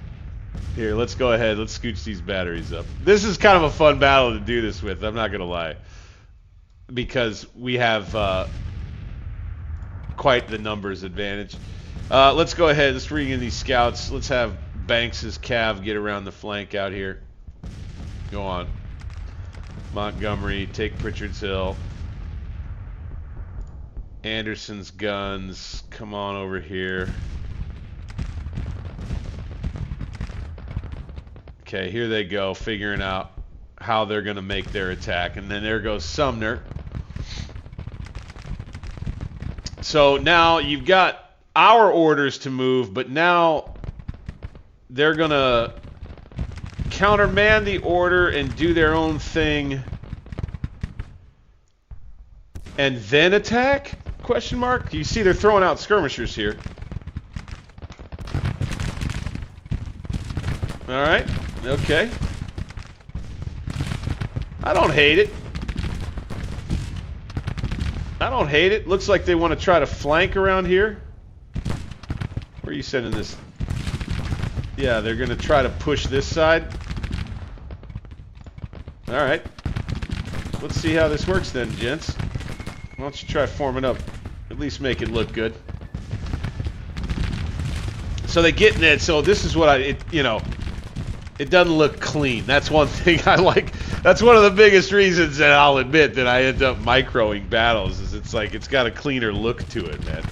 Here, let's go ahead. Let's scooch these batteries up. This is kind of a fun battle to do this with. I'm not going to lie. Because we have quite the numbers advantage. Let's go ahead. Let's bring in these scouts. Let's have Banks's cav get around the flank out here. Go on. Montgomery, take Pritchard's Hill. Anderson's guns, come on over here. Okay, here they go, figuring out how they're going to make their attack. And then there goes Sumner. So now you've got our orders to move, but now they're going to countermand the order and do their own thing and then attack? Question mark? You see they're throwing out skirmishers here. Alright, okay. I don't hate it. I don't hate it. Looks like they want to try to flank around here. Where are you sending this? Yeah, they're going to try to push this side. Alright. Let's see how this works then, gents. Why don't you try forming up? At least make it look good. So they get in it. So this is what it doesn't look clean. That's one thing I like. That's one of the biggest reasons that I'll admit that I end up microing battles is it's like it's got a cleaner look to it, man.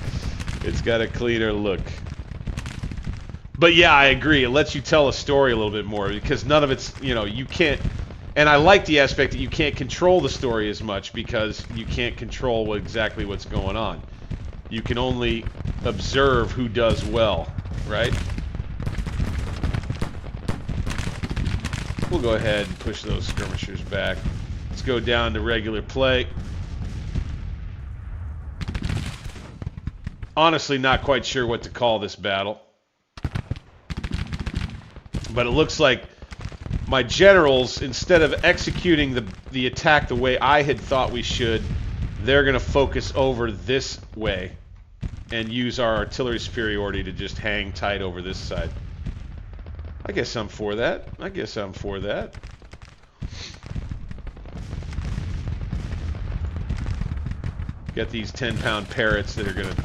It's got a cleaner look. But yeah, I agree. It lets you tell a story a little bit more because none of it's, you can't. And I like the aspect that you can't control the story as much because you can't control exactly what's going on. You can only observe who does well, right? We'll go ahead and push those skirmishers back. Let's go down to regular play. Honestly, not quite sure what to call this battle. But it looks like my generals, instead of executing the attack the way I had thought we should, they're going to focus over this way and use our artillery superiority to just hang tight over this side. I guess I'm for that. I guess I'm for that. Got these 10-pound parrots that are going to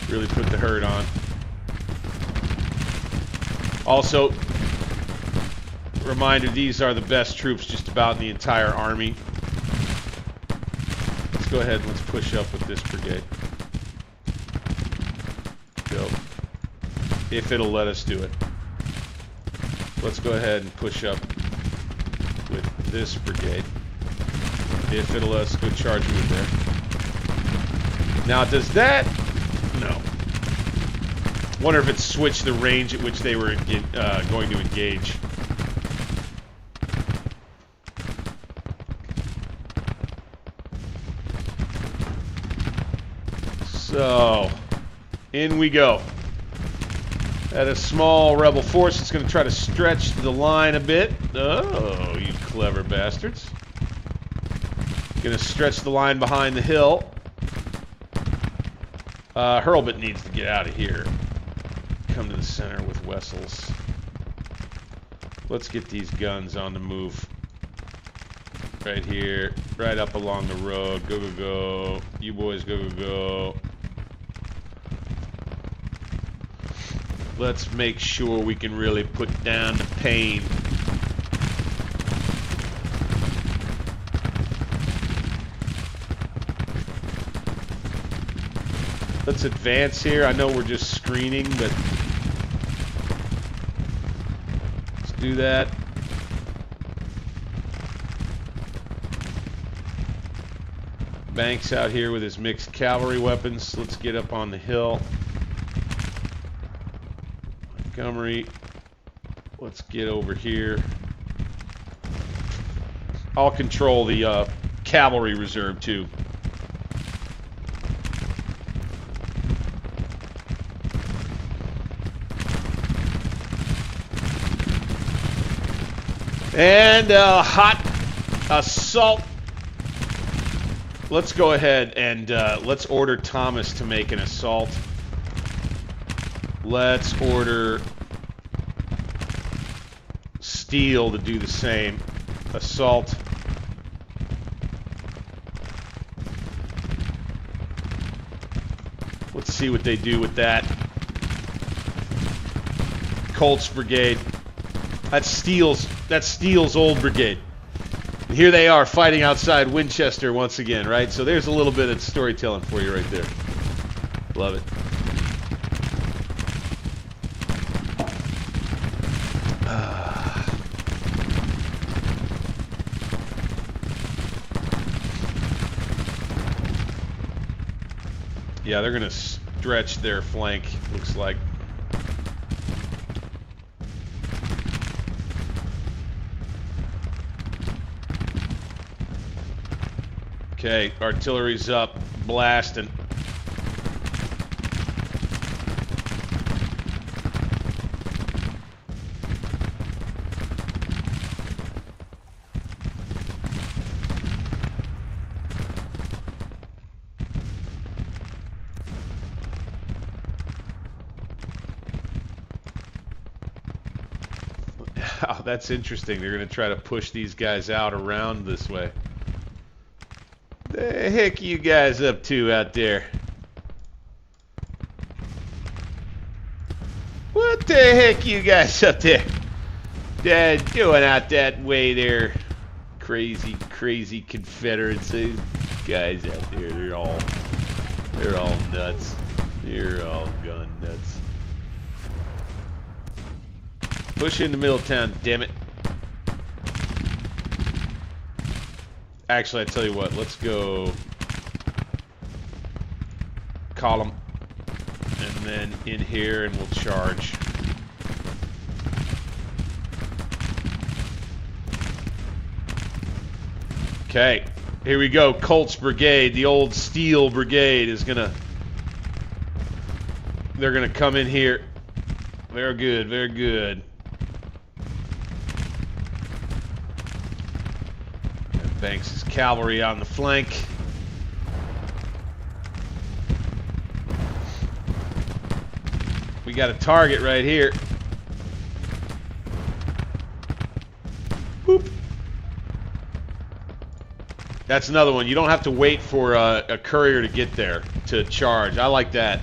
really put the hurt on. Also, reminder, these are the best troops just about in the entire army. Let's go ahead and let's push up with this brigade. Go. If it'll let us do it. Let's go ahead and push up with this brigade. If it'll let us go charge with there. Now, does that... No. Wonder if it switched the range at which they were going to engage. So, in we go. At a small rebel force, it's going to try to stretch the line a bit. Oh, you clever bastards. Going to stretch the line behind the hill. Hurlbut needs to get out of here. Come to the center with Wessels. Let's get these guns on the move. Right here. Right up along the road. Go, go, go. You boys go, go, go. Let's make sure we can really put down the pain. Let's advance here. I know we're just screening, but let's do that. Banks out here with his mixed cavalry weapons. Let's get up on the hill. Montgomery, let's get over here. I'll control the cavalry reserve too. And hot assault. Let's go ahead and let's order Thomas to make an assault. Let's order Steele to do the same. Assault. Let's see what they do with that. Colts Brigade. That's Steele's old brigade. And here they are fighting outside Winchester once again, right? So there's a little bit of storytelling for you right there. Love it. Yeah, they're going to stretch their flank, looks like. Okay, artillery's up, blasting. Oh, that's interesting. They're going to try to push these guys out around this way. The heck you guys up to out there? What the heck you guys up there? Doing out that way there? Crazy, crazy Confederates. These guys out there, they're all nuts. They're all gun nuts. Push into Middletown, damn it. Actually, I tell you what, let's go column and then in here and we'll charge. Okay, here we go. Colts Brigade, the old Steel Brigade is they're gonna come in here. Very good, very good. Banks' cavalry on the flank. We got a target right here. Boop. That's another one. You don't have to wait for a courier to get there to charge. I like that.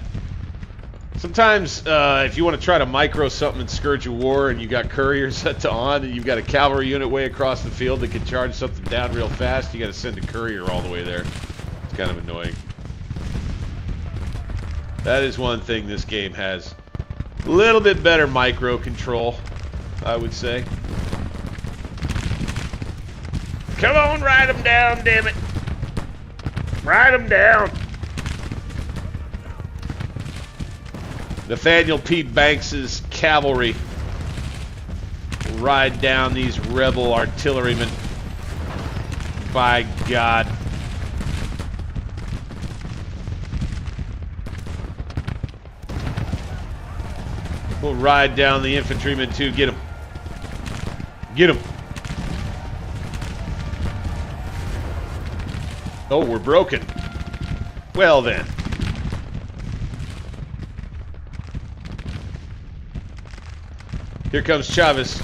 Sometimes, if you want to try to micro something in Scourge of War and you got couriers set to on and you've got a cavalry unit way across the field that can charge something down real fast, you got to send a courier all the way there. It's kind of annoying. That is one thing this game has. A little bit better micro control, I would say. Come on, ride them down, damn it. Ride them down. Nathaniel P. Banks's cavalry ride down these rebel artillerymen. By God. We'll ride down the infantrymen too. Get them. Get them. Oh, we're broken. Well then. Here comes Chavez.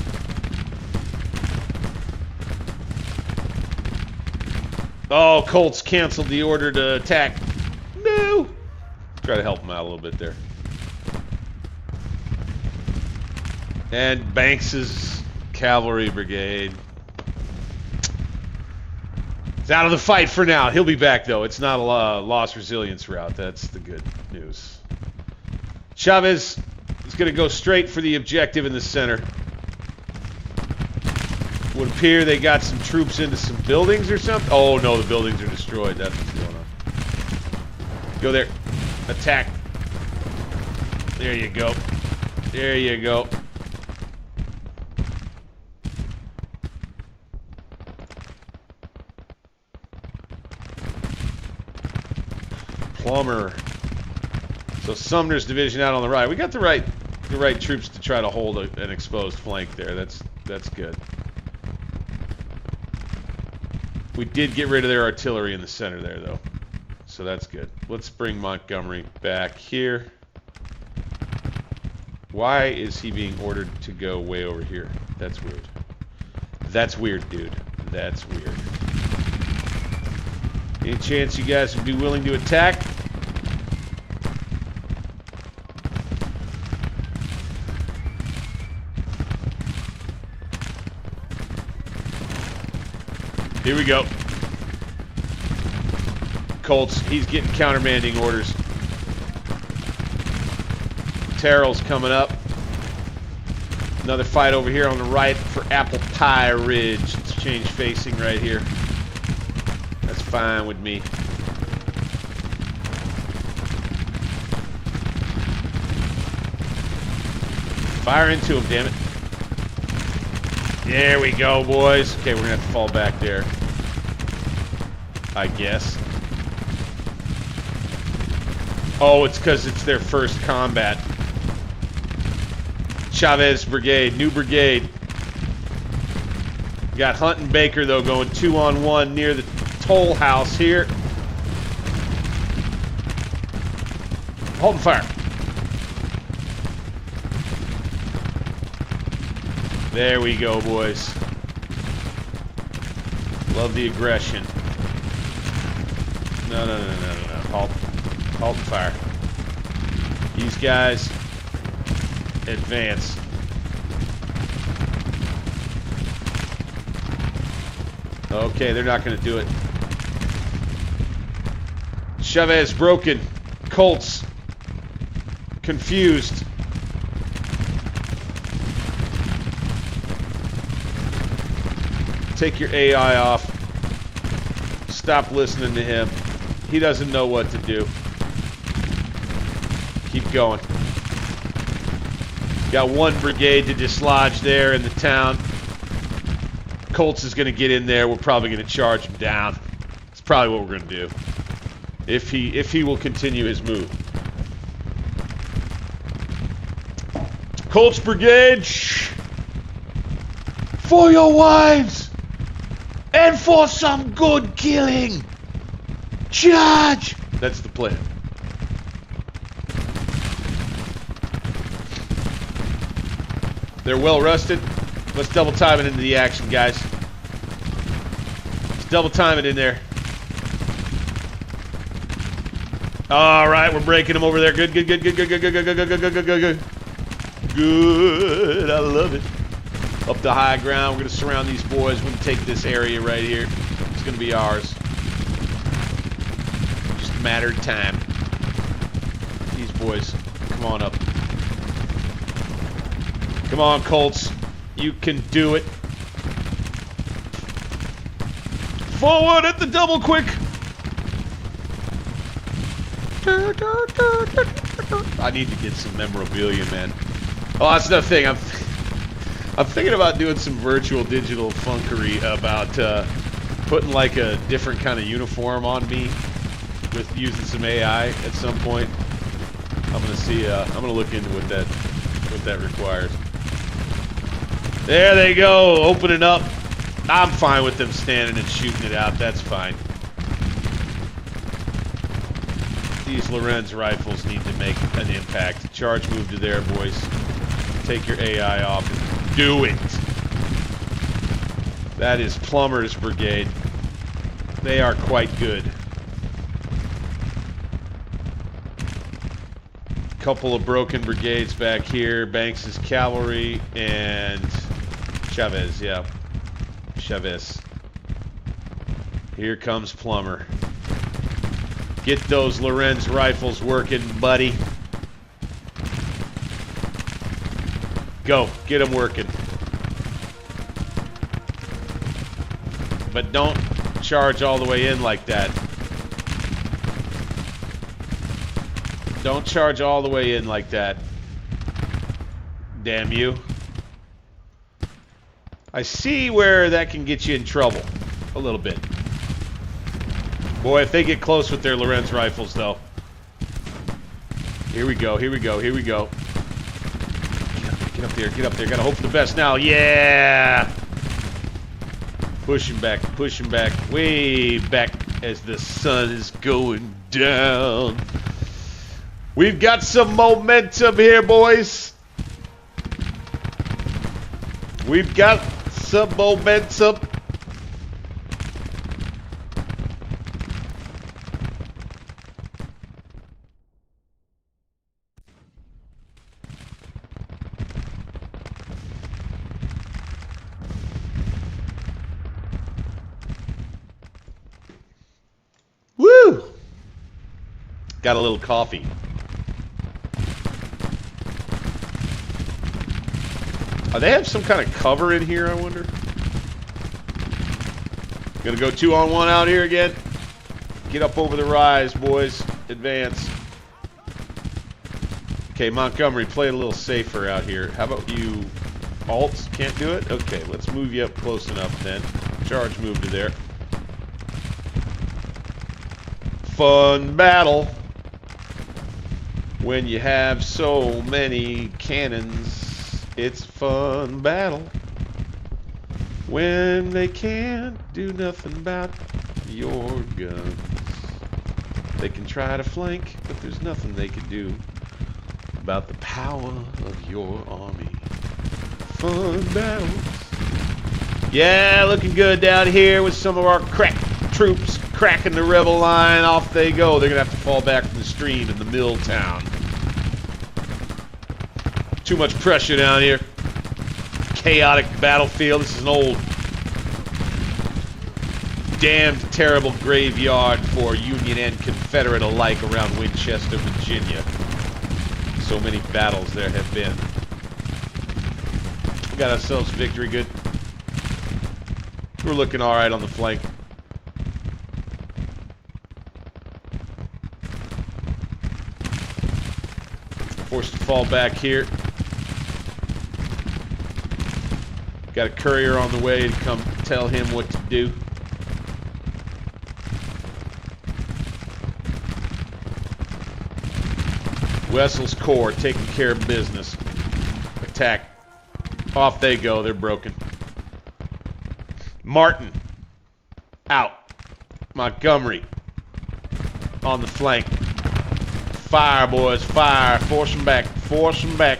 Oh, Colts canceled the order to attack. No. Try to help him out a little bit there. And Banks's cavalry brigade. He's out of the fight for now. He'll be back, though. It's not a lost resilience route. That's the good news. Chavez is going to go straight for the objective in the center. Would appear they got some troops into some buildings or something. Oh, no, the buildings are destroyed. That's what's going on. Go there. Attack. There you go. There you go. Plummer. So Sumner's division out on the right. We got the right troops to try to hold an exposed flank there. That's good. We did get rid of their artillery in the center there, though. So that's good. Let's bring Montgomery back here. Why is he being ordered to go way over here? That's weird. That's weird, dude. That's weird. Any chance you guys would be willing to attack? Here we go. Colts, he's getting countermanding orders. Terrell's coming up. Another fight over here on the right for Apple Pie Ridge. Let's change facing right here. That's fine with me. Fire into him, damn it. There we go, boys. Okay, we're gonna have to fall back there, I guess. Oh, it's because it's their first combat. Chavez Brigade, new brigade. Got Hunt and Baker, though, going 2-on-1 near the toll house here. Hold and fire. There we go, boys. Love the aggression. No. Halt and fire. These guys advance. Okay, they're not going to do it. Chavez broken. Colts confused. Take your AI off. Stop listening to him. He doesn't know what to do. Keep going. Got one brigade to dislodge there in the town. Colts is going to get in there. We're probably going to charge him down. That's probably what we're going to do. If he will continue his move. Colts brigade, for your wives and for some good killing. Charge! That's the plan. They're well rested. Let's double time it into the action, guys. Let's double time it in there. All right, we're breaking them over there. Good. Good. I love it. Up the high ground. We're going to surround these boys. We're going to take this area right here. It's going to be ours. Just a matter of time. These boys, come on up. Come on, Colts. You can do it. Forward at the double quick. I need to get some memorabilia, man. Oh, that's another thing. I'm thinking about doing some virtual digital funkery about putting like a different kind of uniform on me with using some AI at some point. I'm gonna see. I'm gonna look into what that requires. There they go, opening up. I'm fine with them standing and shooting it out. That's fine. These Lorenz rifles need to make an impact. Charge move to there, boys. Take your AI off and do it. That is Plummer's Brigade. They are quite good. Couple of broken brigades back here. Banks's cavalry and Chavez, yeah. Chavez. Here comes Plummer. Get those Lorenz rifles working, buddy. Go, get them working. But don't charge all the way in like that. Don't charge all the way in like that. Damn you. I see where that can get you in trouble. A little bit. Boy, if they get close with their Lorenz rifles, though. Here we go, here we go, here we go. Get up there, get up there. Gotta hope for the best now. Yeah! Pushing back, way back as the sun is going down. We've got some momentum here, boys. We've got some momentum. Woo! Got a little coffee. They have some kind of cover in here, I wonder. Gonna go 2-on-1 out here again. Get up over the rise, boys. Advance. Okay, Montgomery, play it a little safer out here. How about you alt? Can't do it? Okay, let's move you up close enough then. Charge move to there. Fun battle. When you have so many cannons. It's fun battle when they can't do nothing about your guns. They can try to flank, but there's nothing they can do about the power of your army. Fun battles. Yeah, looking good down here with some of our crack troops cracking the rebel line. Off they go. They're going to have to fall back from the stream in the mill town. Too much pressure down here. Chaotic battlefield. This is an old, damned terrible graveyard for Union and Confederate alike around Winchester, Virginia. So many battles there have been. We got ourselves victory good. We're looking all right on the flank. Forced to fall back here. Got a courier on the way to come tell him what to do. Wessel's Corps taking care of business. Attack. Off they go. They're broken. Martin. Out. Montgomery. On the flank. Fire, boys. Fire. Force them back. Force them back.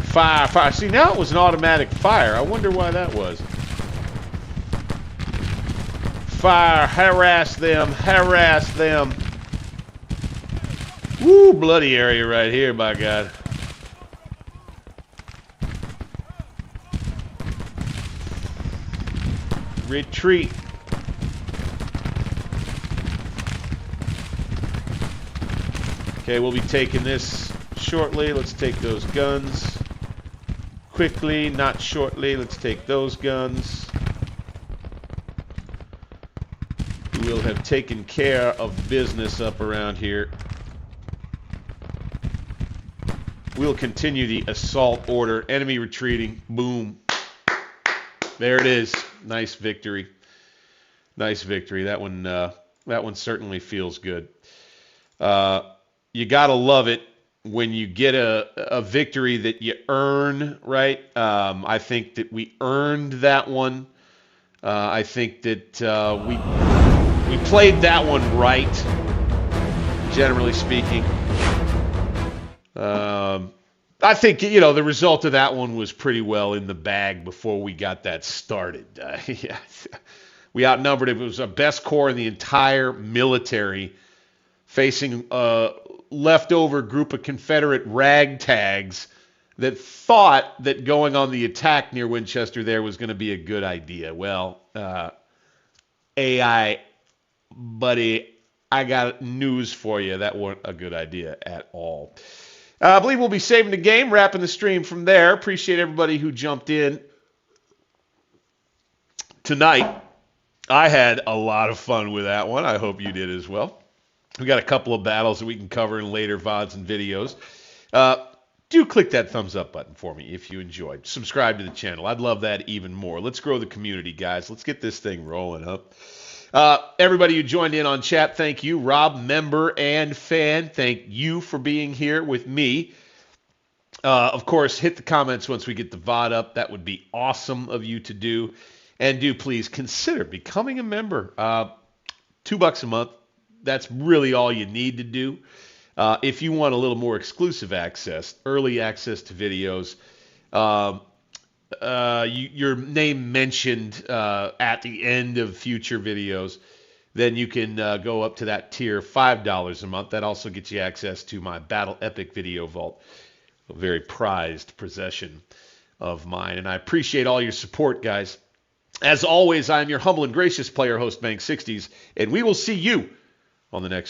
Fire, fire. See, now it was an automatic fire. I wonder why that was. Fire. Harass them. Harass them. Woo, bloody area right here, by God. Retreat. Okay, we'll be taking this shortly. Let's take those guns. Quickly, not shortly. Let's take those guns. We will have taken care of business up around here. we'll continue the assault order. Enemy retreating. Boom. There it is. Nice victory. Nice victory. That one certainly feels good. You got to love it when you get a victory that you earn, right? I think that we earned that one. I think that we played that one right, generally speaking. I think, the result of that one was pretty well in the bag before we got that started. Yeah. We outnumbered it. It was our best corps in the entire military, facing a leftover group of Confederate ragtags that thought that going on the attack near Winchester there was going to be a good idea. Well, AI, buddy, I got news for you. That wasn't a good idea at all. I believe we'll be saving the game, wrapping the stream from there. Appreciate everybody who jumped in tonight. I had a lot of fun with that one. I hope you did as well. We got a couple of battles that we can cover in later VODs and videos. Do click that thumbs up button for me if you enjoyed. Subscribe to the channel. I'd love that even more. Let's grow the community, guys. Let's get this thing rolling up. Everybody who joined in on chat, thank you. Rob, member and fan, thank you for being here with me. Of course, hit the comments once we get the VOD up. That would be awesome of you to do. And do please consider becoming a member. $2 a month. That's really all you need to do. If you want a little more exclusive access, early access to videos, your name mentioned at the end of future videos, then you can go up to that tier, $5 a month. That also gets you access to my Battle Epic Video Vault, a very prized possession of mine. And I appreciate all your support, guys. As always, I am your humble and gracious player host, Bank60s, and we will see you on the next